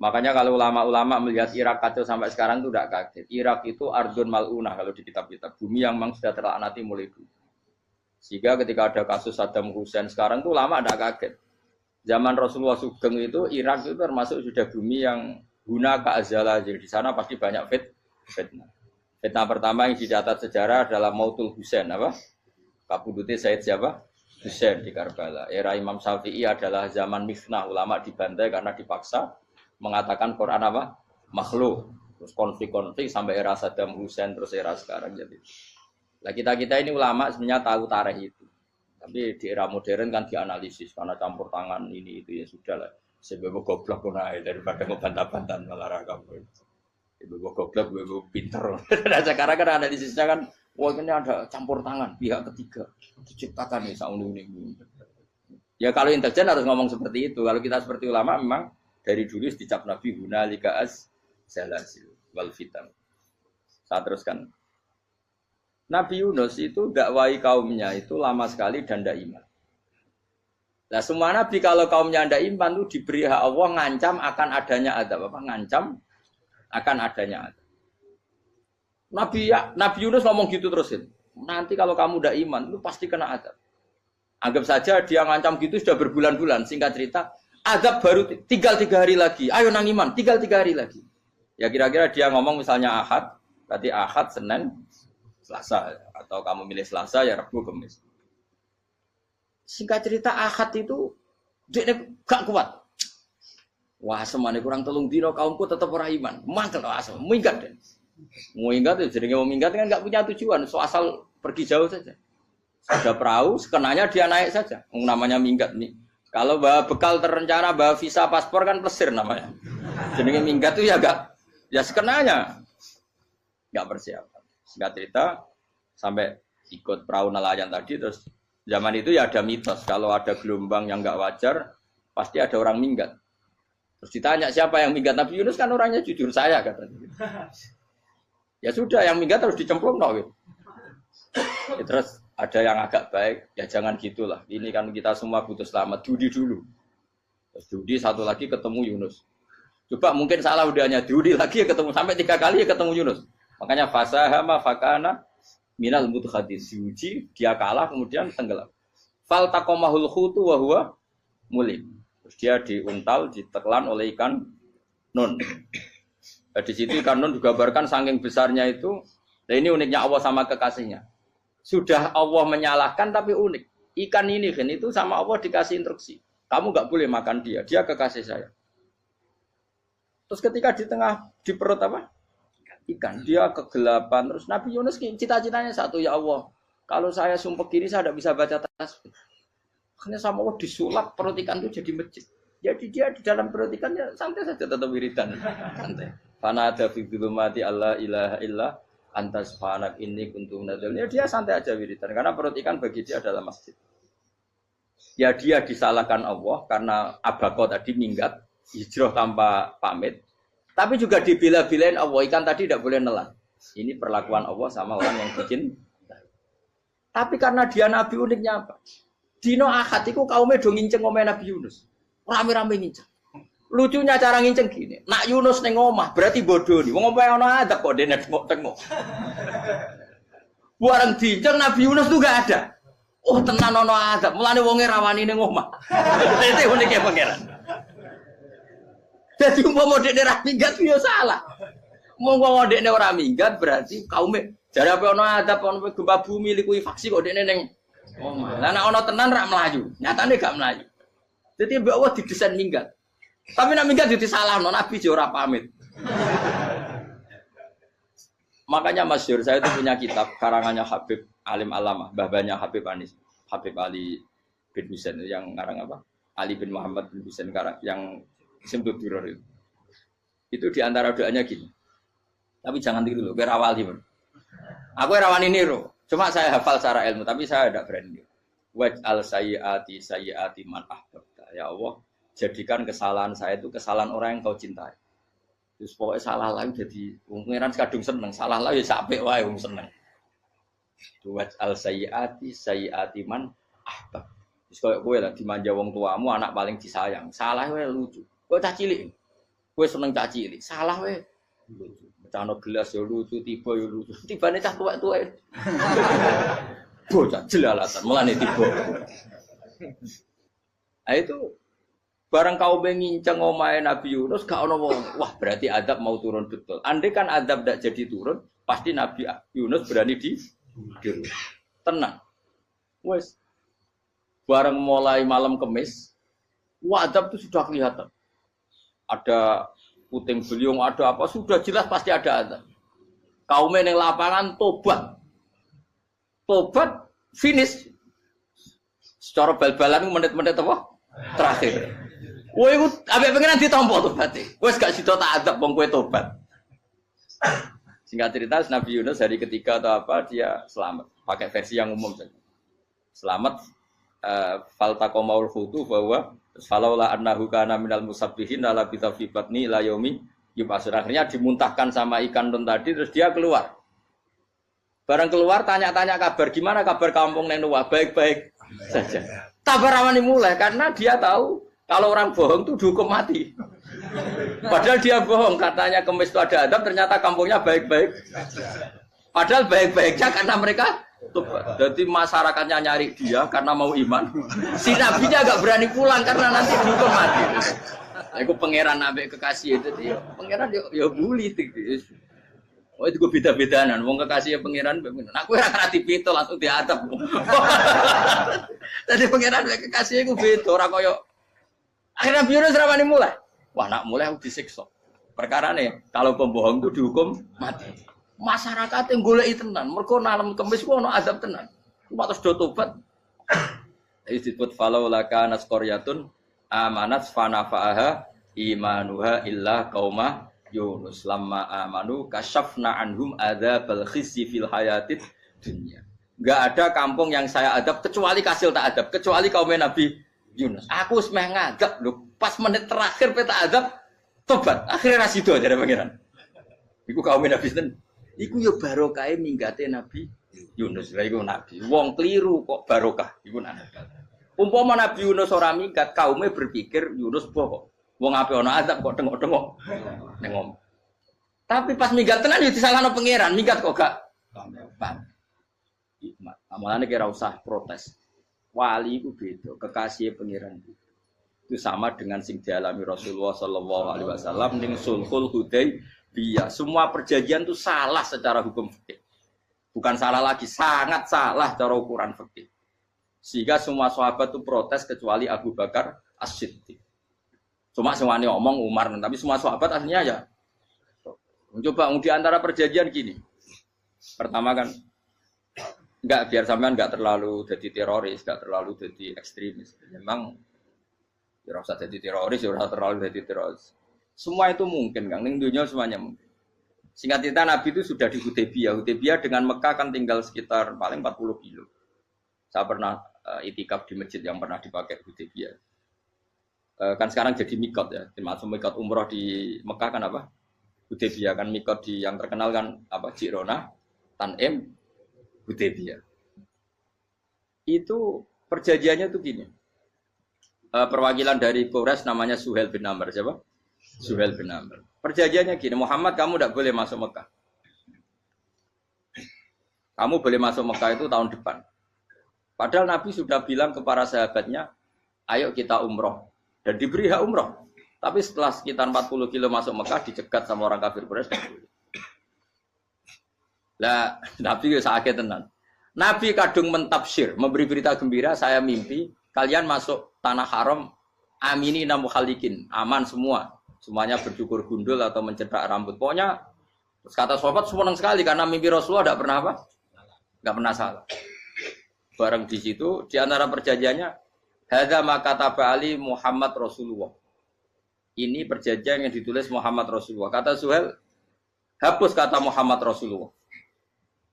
Makanya kalau ulama-ulama melihat Irak kacau sampai sekarang itu tidak kaget. Irak itu ardun mal'unah kalau di kitab-kitab. Bumi yang memang sudah terlaknati mulai dulu. Sehingga ketika ada kasus Saddam Hussein sekarang itu ulama tidak kaget. Zaman Rasulullah Sugeng itu Irak itu termasuk sudah bumi yang guna keazalah. Jadi di sana pasti banyak fitnah. Fitnah pertama yang dicatat sejarah adalah Mautul Husain apa? Kabudutnya Said siapa? Husain di Karbala. Era Imam Syafi'i adalah zaman mifnah, ulama dibantai karena dipaksa mengatakan Quran apa? Makhluk. Terus konflik-konflik sampai era Saddam Hussein terus era sekarang jadi. Nah, kita ini ulama sebenarnya tahu tarikh itu. Tapi di era modern kan dianalisis karena campur tangan ini itu ya sudah lah. Sebab goblok pun daripada ngebantah-bantah malah rakam. Ibu goblok, ibu pinter. Nah, sekarang kan analisisnya kan, wah ini ada campur tangan pihak ketiga diciptakan nih saunu ini. Ya kalau intelijen harus ngomong seperti itu. Kalau kita seperti ulama memang dari dulu dicap Nabi hunalika az-zalasil wal fitan. Saya teruskan. Nabi Yunus itu dakwai kaumnya itu lama sekali dan tidak iman. Nah semua nabi kalau kaumnya tidak iman itu diberi hak Allah ngancam akan adanya azab. Apa? Ngancam akan adanya azab. Nabi Yunus ngomong gitu terusin. Nanti kalau kamu tidak iman itu pasti kena azab. Anggap saja dia ngancam gitu sudah berbulan-bulan. Singkat cerita, azab baru tinggal 3 hari lagi. Ayo nang iman, tinggal 3 hari lagi. Ya kira-kira dia ngomong misalnya Ahad, berarti Ahad, Senin, Selasa, atau kamu milih Selasa ya Rabu, Kamis. Singkat cerita Ahad itu dia gak kuat. Wah semuanya kurang telung dino kaumku tetap orang iman. Mangkel asal, minggat deh. Mau minggat jadi mau minggat kan gak punya tujuan, so asal pergi jauh saja. Ada perahu, sekenanya dia naik saja. Namanya minggat nih. Kalau bawa bekal terencana, bawa visa paspor kan plesir namanya. Jadi minggat itu ya gak, ya sekenanya gak persiapan. Singkat cerita sampai ikut perahu nelayan tadi terus zaman itu ya ada mitos kalau ada gelombang yang nggak wajar pasti ada orang minggat. Terus ditanya siapa yang minggat, Nabi Yunus kan orangnya jujur saya katanya. Ya sudah yang minggat harus dicemplung gitu. Ya, terus ada yang agak baik ya jangan gitulah. Ini kan kita semua butuh selamat. Judi dulu. Terus judi satu lagi ketemu Yunus. Coba mungkin salah udahnya judi lagi ya ketemu sampai 3 kali ya ketemu Yunus. Makanya fasahama fakana minal mudkhadin diuji dia kalah kemudian tenggelam. Fal taqamahul khutu wa huwa mulim. Terus dia diuntal ditelan oleh ikan nun. Nah, di situ ikan nun digambarkan saking besarnya itu. Nah ini uniknya Allah sama kekasihnya. Sudah Allah menyalahkan tapi unik. Ikan ini kan itu sama Allah dikasih instruksi. Kamu enggak boleh makan dia. Dia kekasih saya. Terus ketika di tengah di perut apa? Ikan dia kegelapan terus Nabi Yunus cita-citanya satu ya Allah kalau saya sumpah kiri saya tidak bisa baca tasbih akhirnya sama Allah disulap perut ikan itu jadi masjid jadi dia di dalam perut ikannya santai saja tetap wiridan santai Fanada fi dzulumati alla ilaha illa anta subhanak inni kuntu minadz zalimin. Dia santai aja wiridan karena perut ikan bagi dia adalah masjid. Ya dia disalahkan Allah karena abako tadi minggat hijrah tanpa pamit. Tapi juga dibela-belain Allah ikan tadi tidak boleh nelan. Ini perlakuan Allah sama orang yang bikin. Tapi karena dia nabi uniknya apa? Dino akad iku kaume do nginceng omahe Nabi Yunus. Rame-rame nginceng. Lucunya cara nginceng gini. Nak Yunus ning omah berarti bodoh nih. Wong omahe ana adab kok dene tengok-tengok. Bareng dinceng Nabi Yunus tuh gak ada. Oh tenan ana adab. Mulane wonge rawani ning omah. Dite unike pangeran. Dadi umpama dekne ra minggat yo salah. Monggo dekne ora minggat berarti kaume jare apa ana adab ana gempa bumi likuwi faksi kok dekne ning omah. Lah nek ana tenan ra mlayu. Nyatane gak mlayu. Dadi mbok Allah didesain minggat. Tapi nek minggat yo disalahno Nabi yo ora pamit. Makanya masyhur saya itu punya kitab karangannya Habib Alim Alamah, babanya Habib Anis, Habib Ali bin Husain yang ngarang apa? Ali bin Muhammad bin Husain yang Simtud Duror itu. Itu diantara doanya gini. Tapi jangan tiru loh, biar awal gimana. Aku rawani niru, cuma saya hafal secara ilmu, tapi saya tidak berani. Waj'al sayyiati man ahbabta. Ya Allah, jadikan kesalahan saya itu kesalahan orang yang kau cintai. Terus pokoknya salah lagi jadi pengiran kadung seneng, salah lagi sampai wae wong seneng. Waj'al sayyiati man ahbab. Terus koyo kowe lah dimanja wong tuamu, anak paling disayang. Salah wae lucu. Kowe cah cilik. Kowe seneng cah cilik. Salah wae lucu. Cano gelas yo lucu, tiba yo lucu. Tibane cah tuwek-tuwek. Bocah jelalatan, mulane tiba. Nah itu barang kau menginceng omahe Nabi Yunus gak ono wong. Wah, berarti adab mau turun betul. Andai kan adab tidak jadi turun, pasti Nabi Yunus berani di tenang. Wes. Barang mulai malam Kamis, adab itu sudah kelihatan. Ada puting beliung, ada apa, sudah jelas pasti ada adab. Kaum yang lapangan tobat. Tobat finish. Secara bal-balan menit-menit apa? Terakhir. Wah, itu ambek pengenan ditampa tobaté. Wes gak sida tak adab wong kowe tobat. Singkat cerita Nabi Yunus hari ketiga atau apa dia selamat. Pakai versi yang umum saja. Selamat faltaqamaul hutu bahwa falaula annahu kana minal musabbihin la bi batni la yaumi yub'ats. Akhirnya dimuntahkan sama ikan don tadi terus dia keluar. Barang keluar tanya-tanya kabar gimana kabar kampung neng Nuwah baik-baik saja. Tabar awani mulai karena dia tahu kalau orang bohong itu dihukum mati. Padahal dia bohong katanya Kemis itu ada adab ternyata kampungnya baik-baik. Padahal baik-baiknya karena mereka jadi masyarakatnya nyari dia karena mau iman. Si nabinya agak berani pulang karena nanti dihukum mati. Aku pangeran ambek kekasih itu dia. Pangeran ya bully itu. Oh itu gue beda-bedaan, wong kekasih pangeran, aku ora dipito langsung diadab. Jadi pangeran kekasih gue beda, ora koyo. Akhirnya Yunus rawani mulai. Wah nak mulai aku disiksa. Perkara nih, kalau pembohong itu dihukum mati. Masyarakat yang golek tenan, mergo nalem Kemis ku ono adab tenan. Cuma terus do tobat. Iki disebut falau laka nasqaryatun amanat fanafa'aha imanuha illa qauma Yunus lamma amanu kasyafna anhum adzabal khizyi fil hayatid dunya. Enggak ada kampung yang saya adab kecuali kasil tak adab, kecuali kaum Nabi Yunus. Aku wis meh ngadab lho, pas menit terakhir peta adab tobat. Akhirnya ra sida jare pangeran. Iku kaum Nabi sinten? Iku yo barokah minggate Nabi Yunus. Lah iku nabi. Wong kliru kok barokah iku nabi. Umpama Nabi Yunus ora minggat, kaume berpikir Yunus bohong. Wong ape ana azab kok tengok-tengok ning omah. Tapi pas minggat tenan yo disalahno pangeran, minggat kok gak paham. Hikmat. Amalane kira usah protes. Wali iku beda, kekasih pangeran. Itu sama dengan sing dialami Rasulullah sallallahu alaihi wasallam ning Sulhul Hudaybiyah. Semua perjanjian itu salah secara hukum fikih. Bukan salah lagi, sangat salah cara ukuran fikih. Sehingga semua sahabat itu protes kecuali Abu Bakar As-Siddiq. Cuma semuanya ngomong Umar, tapi semua sahabat aslinya ya. Coba di antara perjanjian gini. Pertama kan, biar sampean enggak terlalu jadi teroris, enggak terlalu jadi ekstremis. Memang ya usah jadi teroris, ya usah terlalu jadi teroris. Semua itu mungkin, Kang. Ning dunia semuanya mungkin. Singkat cerita Nabi itu sudah di Hudaybiyah. Hudaybiyah dengan Mekah kan tinggal sekitar paling 40 kilo. Saya pernah itikaf di masjid yang pernah dipakai Hudaybiyah. Kan sekarang jadi mikot ya, termasuk mikot umroh di Mekah kan apa? Hudaybiyah kan mikot di yang terkenal kan apa? Jirona, Tanim, Hudaybiyah. Itu perjanjiannya tuh gini. Perwakilan dari Quraisy namanya Suhail bin Amr, siapa? Suhail bin Amr. Perjanjiannya gini, Muhammad kamu tidak boleh masuk Mekah. Kamu boleh masuk Mekah itu tahun depan. Padahal Nabi sudah bilang ke para sahabatnya, ayo kita umroh. Dan diberi hak umroh. Tapi setelah sekitar 40 kilo masuk Mekah, dicegat sama orang kafir Quraisy. Lah, Nabi ya sakit tenan. Nabi kadung mentafsir, memberi berita gembira, saya mimpi, kalian masuk tanah haram, amini namu khalikin, aman semua. Semuanya bercukur gundul atau mencetak rambut. Pokoknya, kata sahabat senang sekali, karena mimpi Rasulullah tidak pernah apa? Tidak pernah salah. Bareng di situ, di antara perjanjiannya, hadza ma kataba Ali Muhammad Rasulullah. Ini perjanjian yang ditulis Muhammad Rasulullah. Kata Suhail, hapus kata Muhammad Rasulullah.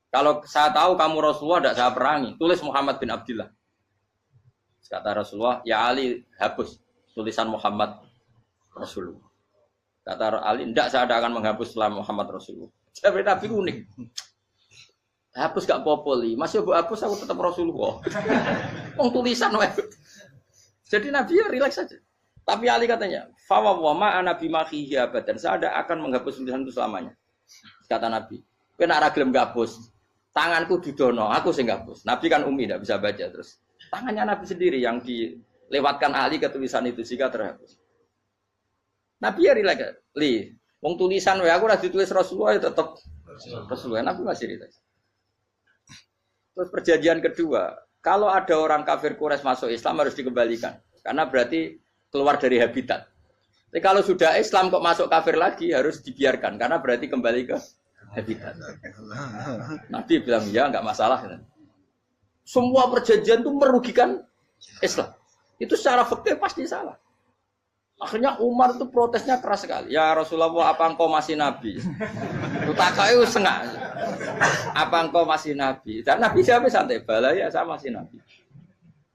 Kalau saya tahu kamu Rasulullah tidak saya perangi, tulis Muhammad bin Abdullah. Kata Rasulullah, ya Ali hapus tulisan Muhammad Rasulullah. Kata Ali, tidak saya akan menghapus setelah Muhammad Rasulullah. Tapi Nabi unik. Hapus gak popoli, masih hapus aku tetap Rasulullah. Tulisan Jadi Nabi ya rileks saja. Tapi Ali katanya, fawwama ana bimakhihi abadan. Saya tidak akan menghapus tulisan itu selamanya. Kata Nabi, kena ragilem gapus. Tanganku didono, aku sing gapus. Nabi kan umi tidak bisa baca terus. Tangannya Nabi sendiri yang dilewatkan Ali ke tulisan itu sehingga terhapus. Nabi ya rileks. Wong tulisan aku udah ditulis Rasulullah ya tetap Rasulullah. Nabi masih rileks. Terus perjanjian kedua, kalau ada orang kafir Quraisy masuk Islam harus dikembalikan. Karena berarti keluar dari habitat. Tapi kalau sudah Islam kok masuk kafir lagi harus dibiarkan. Karena berarti kembali ke habitat. Nabi bilang, ya nggak masalah. Semua perjanjian itu merugikan Islam. Itu secara fikih pasti salah. Akhirnya Umar itu protesnya keras sekali. Ya Rasulullah, apa engkau masih Nabi? Utakai sengak. Apa engkau masih Nabi? Dan Nabi siapa santai bala ya saya masih Nabi.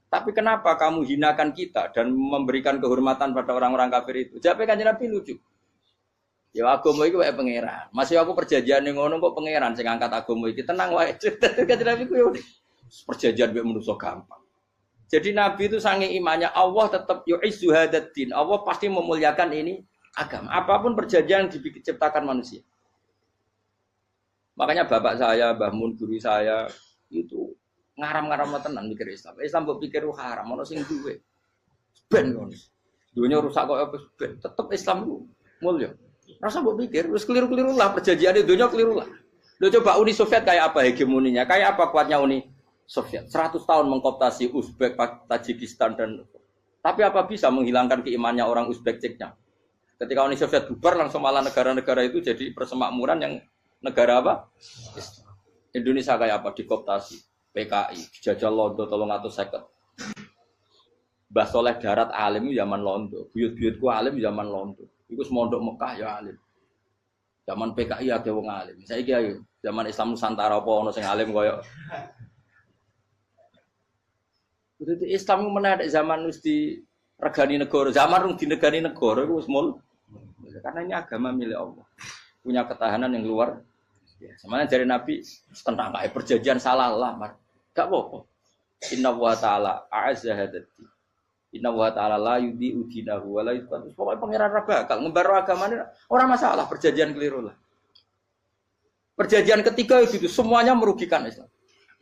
Tapi kenapa kamu hinakan kita dan memberikan kehormatan pada orang-orang kafir itu? Jawab kanjeng Nabi lucu. Ya agama iki wae pangeran. Masih aku perjanjian ning ngono kok pangeran sing angkat agama iki tenang wae. Kanjeng Nabi ku yo perjanjian mek manusa gampang. Jadi Nabi itu saking imannya Allah tetap yu'izzu hadaddin. Allah pasti memuliakan ini agama. Apapun perjanjian yang diciptakan manusia. Makanya bapak saya, Mbah Mun guru saya itu ngaram-ngaram tenan mikir Islam. Islam mbok pikir haram, ono sing duwe. Ben ngono. Dunya rusak kok ben. Tetep Islam itu mulya. Rasa mbok pikir wis keliru-keliru lah perjanjian dunia keliru lah. Lo coba Uni Soviet kayak apa hegemoninya? Kayak apa kuatnya Uni Soviet? 100 tahun mengkooptasi Uzbek, Tajikistan dan tapi apa bisa menghilangkan keimannya orang Uzbek Ceknya? Ketika Uni Soviet bubar langsung malah negara-negara itu jadi persemakmuran yang negara apa? Indonesia kayak apa? Dikooptasi PKI, dijajah Londo 350. Mbah Soleh Darat alim zaman Londo, buyut-buyutku alim zaman Londo. Iku semondok Mekah ya alim. Zaman PKI akeh wong alim. Saiki ayo zaman Islam Nusantara apa ono sing alim koyo. Jadi Islam menarik zaman wis di regani negara, zaman rung dinegani negara iku wis mul. Karena ini agama milik Allah. Punya ketahanan yang luar biasa. Sebenarnya dari Nabi tentang kayak perjanjian salah lah, gak apa-apa. Inna wa ta'ala a'azza hadati. Inna wa ta'ala la yudi udinahu wa la yudhbatu. Pokoknya pengiran bakal ngebaru agamanya orang masalah, perjanjian keliru lah. Perjanjian ketiga itu semuanya merugikan Islam.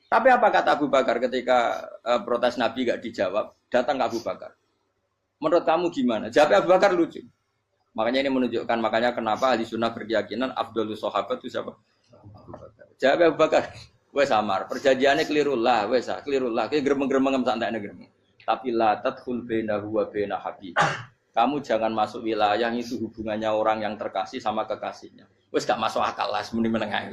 Tapi apa kata Abu Bakar ketika protes Nabi gak dijawab, datang ke Abu Bakar. Menurut kamu gimana? Jawab Abu Bakar lucu. Makanya ini menunjukkan makanya kenapa ahli sunnah berkeyakinan Afdhalus Sahabat itu siapa? Jawab Abu Bakar. Wes samar, perjanjiannya keliru lah, wes keliru lah. Kayak gremeng-gremeng santai gremeng. Tapi la tadkhul bainahu wa baina habib. Kamu jangan masuk wilayah itu hubungannya orang yang terkasih sama kekasihnya. Wes gak masuk akal lah semuni menengah.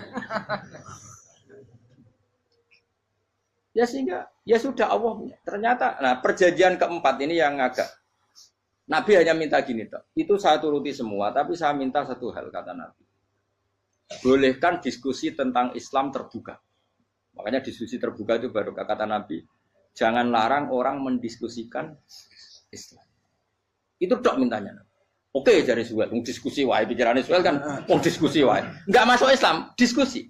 Ya sehingga ya sudah Allah punya. Ternyata nah perjanjian keempat ini yang agak Nabi hanya minta gini, Dok. Itu saya turuti semua, tapi saya minta satu hal, kata Nabi. Bolehkan diskusi tentang Islam terbuka. Makanya diskusi terbuka itu baru kata Nabi. Jangan larang orang mendiskusikan Islam. Itu Dok mintanya. Oke, jadi Suel, diskusi wae pikirannya Suel kan, diskusi wae. Enggak masuk Islam, diskusi.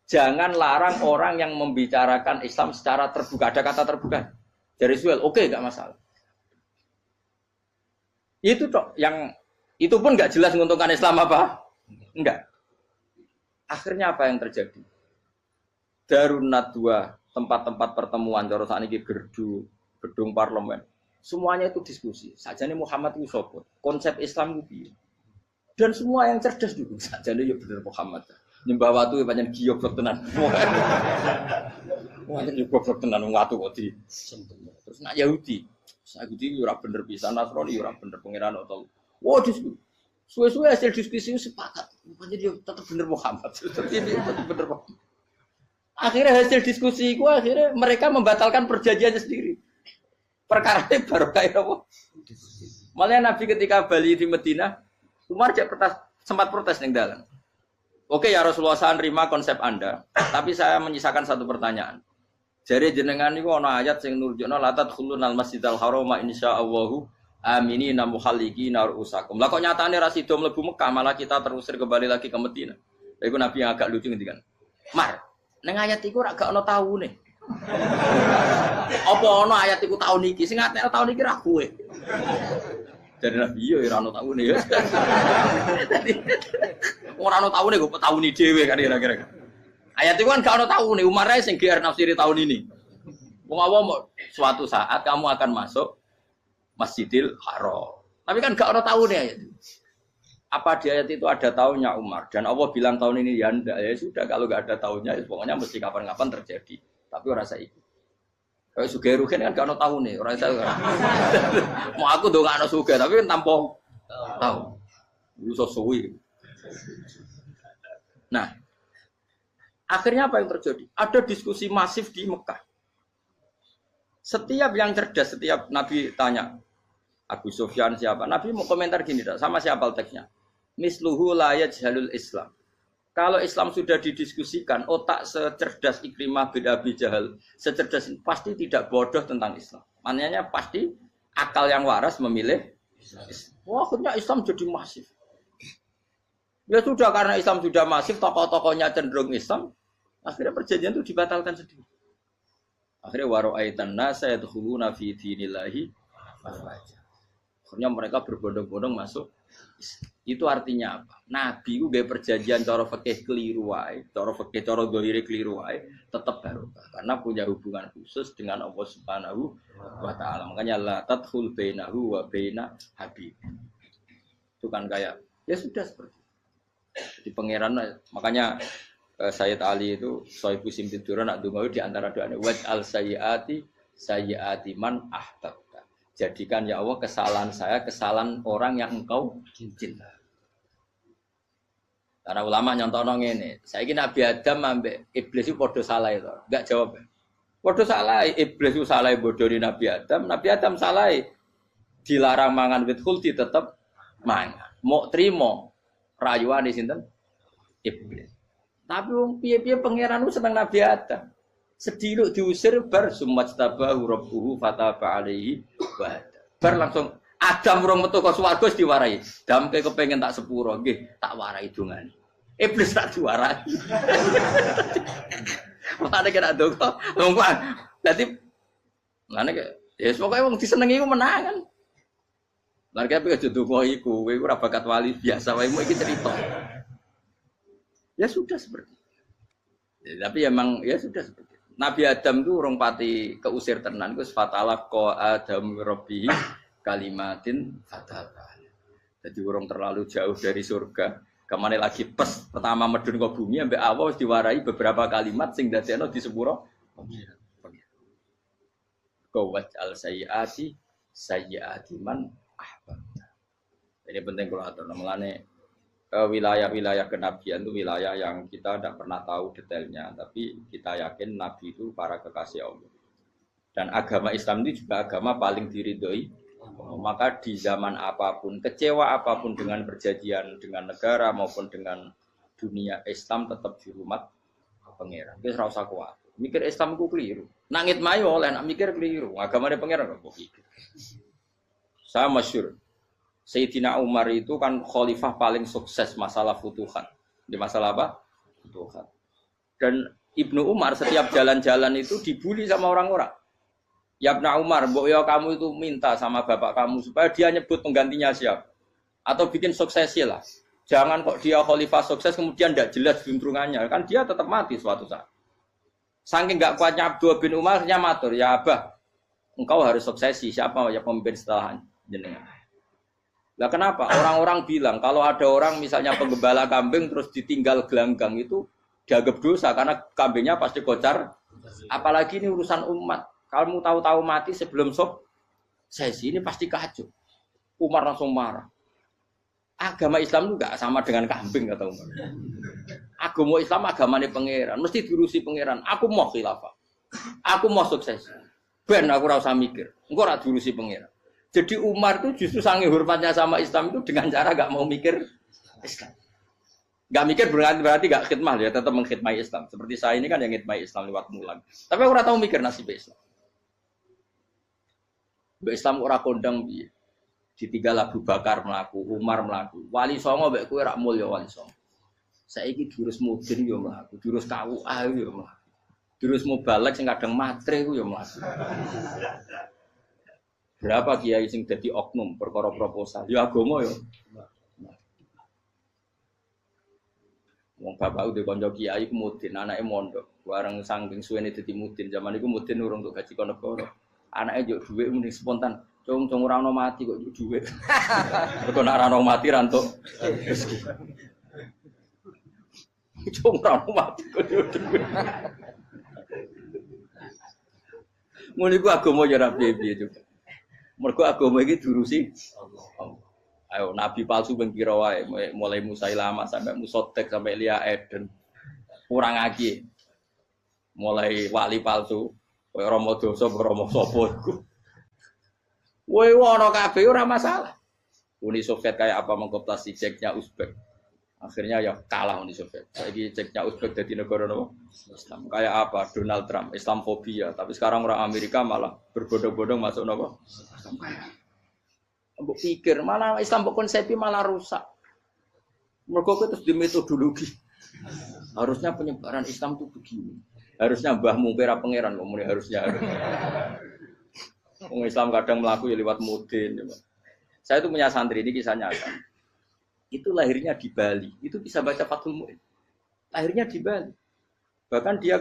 Jangan larang orang yang membicarakan Islam secara terbuka. Ada kata terbuka. Dari Suel, oke, enggak masalah. Itu toh yang itu pun enggak jelas menguntungkan Islam apa? Enggak. Akhirnya apa yang terjadi? Darun Nadwa, tempat-tempat pertemuan, cara saat ini gedung parlemen. Semuanya itu diskusi. Sajane Muhammad itu sopot. Konsep Islam itu. Dan semua yang cerdas juga. Sajane ya bener Muhammad. Nyembah watu banyak giok tenan. Wonten yo goblok tenan watu kok di. Terus nak Yahudi. Yahudi ora bener pisan, Nasrani ora bener pangeran atau. Wah, diskusi. Suwe-suwe hasil diskusi sepakat. Rupanya dia tetap bener Muhammad. Tetap bener Muhammad. Akhirnya hasil diskusi itu akhirnya mereka membatalkan perjanjiannya sendiri. Perkara ini baru kayak apa? Malah Nabi ketika balik di Madinah, Umar sempat protes ning dalam. Oke ya Rasulullah, saya nerima konsep Anda, tapi saya menyisakan satu pertanyaan. Jadi jenengan niku ana ayat sing nurjukna la tadkhulunal masjidal harama insyaallahu aminina muhalliqina ru'usakum. Lah kok nyatane ra sida mlebu Mekah, malah kita terusir kembali lagi ke Madinah. Iku Nabi yang agak lucu ngendikan. Mar, ning ayat iku ra gak ana taune. Apa ana ayat iku taun iki? Sing ngatene taun iki ra kowe. Jadi Nabi yo ora ono taune ya. Ora ono taune kok tauni dhewe kan kira-kira. Ayat itu kan gak ono taune, Umar ae sing GR nafsiri tahun ini. Wong awam suatu saat kamu akan masuk Masjidil Haram. Tapi kan gak ono taune ayat itu. Apa di ayat itu ada tahunnya Umar dan Allah bilang tahun ini ya ndak, ya sudah kalau gak ada tahunnya ya pokoknya mesti kapan-kapan terjadi. Tapi ora saiki. Kayak sugih rugen kan gak ono tahune, ora iso. Mau aku ndongakno sugih tapi kan tanpa tahu. Iso suwi. Nah, akhirnya apa yang terjadi? Ada diskusi masif di Mekah. Setiap yang cerdas, setiap Nabi tanya, Abu Sufyan siapa? Nabi mau komentar gini, sama siapa teksnya? Misluhu la yajhalul Islam. Kalau Islam sudah didiskusikan, otak secerdas Ikrimah bin Abi Jahal, secerdas ini pasti tidak bodoh tentang Islam. Maknanya pasti akal yang waras memilih Islam. Wah, akhirnya Islam jadi masif. Ya sudah, karena Islam sudah masif, tokoh-tokohnya cenderung Islam, akhirnya perjanjian itu dibatalkan sendiri. Akhirnya waro'aitan nasa yadkhuluna fi dinillahi afwaja. Akhirnya mereka berbondong-bondong masuk Islam. Itu artinya apa? Nabi itu gaya perjanjian cara fikih keliru wae, cara fikih cara zahire keliru wae, tetap barokah karena punya hubungan khusus dengan Allah Subhanahu wa taala. Makanya la tadkhul bainahu wa baina habib. Itu kan kayak ya sudah seperti itu. Di pangeran makanya Sayyid Ali itu Sohibu Simtiduran nak dungo di antara doanya waj al sayyati man ahbabta. Jadikan ya Allah kesalahan saya kesalahan orang yang engkau cinta. Karena ulama nyontono ngene, saiki Nabi Adam ambek iblis itu padha salah itu. Enggak jawab. Padha salah, iblis itu salah bodoni Nabi Adam salah dilarang mangan wit khuldi tetep mangan. Mau trimo rayuane sinten? Iblis. Tapi wong piye-piye pangeran ku seneng Nabi Adam. Sediluk diusir bar sumajtabahu rabbuhu fataba alaihi wa bar langsung Adam rong metu ke swarga wis diwarai. Damke kepengin tak sepuro nggih, tak warai dongane. Iblis tak diwarai. Makane kena donga, numpang. Dadi ngene ya pokoke wong disenengi ku menang kan. Lah kaya aja donga iku, kowe ora bakat wali biasa wae iki cerita. Ya sudah seperti itu. Ya, tapi emang ya sudah seperti itu. Nabi Adam itu urung pati keusir tenan iku fatalaqa Adam rabbihi kalimatin fataba. Jadi urung terlalu jauh dari surga. Kemana lagi pas pertama medun ke bumi ambek Allah wis diwarai beberapa kalimat sing dadekno di sepuro pengiran. Qawat al sayyati man ahbabta. Ini penting kalau atur namanya wilayah-wilayah kenabian itu wilayah yang kita tidak pernah tahu detailnya, tapi kita yakin Nabi itu para kekasih Allah. Dan agama Islam itu juga agama paling diridhoi Maka di zaman apapun, kecewa apapun dengan perjanjian dengan negara maupun dengan dunia, Islam tetap dihormat pangeran. Wis ora usah kuat. Mikir Islam ku keliru. Nangit mayo oleh nak mikir keliru. Agamane pangeran kok pikir. Saya masyhur. Sayyidina Umar itu kan khalifah paling sukses masalah futuhat. Di masalah apa? Futuhat. Dan Ibnu Umar setiap jalan-jalan itu dibully sama orang-orang. Ya Ibnu Umar, mbok ya kamu itu minta sama bapak kamu supaya dia nyebut penggantinya siapa. Atau bikin suksesi lah. Jangan kok dia khalifah sukses kemudian tidak jelas juntrungannya. Kan dia tetap mati suatu saat. Saking enggak kuatnya Abdullah bin Umar, dia matur, ya Abah, engkau harus suksesi. Siapa ya pemimpin setelah jenengan? Lah kenapa? Orang-orang bilang kalau ada orang misalnya penggembala kambing terus ditinggal gelanggang itu dianggap dosa karena kambingnya pasti kocar. Apalagi ini urusan umat. Kamu tahu-tahu mati sebelum sesi ini pasti kacau. Umar langsung marah. Agama Islam juga sama dengan kambing kata Umar. Agama Islam agamanya pangeran, mesti diurusi pangeran. Aku mau khilafah. Aku mau sukses. Ben aku ora usah mikir. Engko ora diurusi pangeran. Jadi Umar itu justru sange hormatnya sama Islam itu dengan cara gak mau mikir Islam. Gak mikir berarti gak khidmah ya, tetap mengkhidmati Islam. Seperti saya ini kan yang khidmati Islam lewat mulan. Tapi aku ora tahu mikir nasib Islam. Islam ora kondang piye. Ditinggal Abu Bakar mlaku, Umar mlaku. Wali songo mbek kowe rak mulya wali songo. Saiki jurus mudin yo mlaku, jurus KUA yo mlaku. Jurus mubalek sing kadang matre ku yo mlaku. Berapa kiai sing dadi oknum perkara proposal? Ya agama yo. Wong bapak udah kanca kiai ku mudin, anake mondok. Bareng saking suwene dadi mudin, zaman iku mudin urung untuk gaji kono negara. Anake njuk dhuwit mending spontan. Cung ora ono mati kok njuk dhuwit. Mergo nek ora ono mati ra entuk rezeki. Cung ora ono mati kok njuk dhuwit. Mun iku agama ya ra piye-piye juga. Mergo agama iki diurusi Allah. Ayo nabi palsu ben kira wae mulai Musailama sampai Musotek sampai Lia Eden. Kurang lagi. Mulai wali palsu kowe Rama dosa Rama sapa iku. Kowe ono kabeh ora masalah. Uni Soviet kayak apa mengkooptasi ceknya Uzbek. Akhirnya ya kalah Uni Soviet. Saiki ceknya Uzbek dadi negara nopo? Islam. Kayak apa? Donald Trump, Islamfobia. Tapi sekarang orang Amerika malah berbondong-bondong masuk nopo? Islam kaya. Mbok pikir malah Islam mbok konsepi malah rusak. Mergo terus di metodologi. Harusnya penyebaran Islam itu begini. Harusnya mbahmu kira pangeran kok muni harusnya. Wong Islam kadang melaku ya lewat mudin. Saya itu punya santri ini kisah nyata. Itu lahirnya di Bali. Itu bisa baca Fathul Mu'in. Lahirnya di Bali. Bahkan dia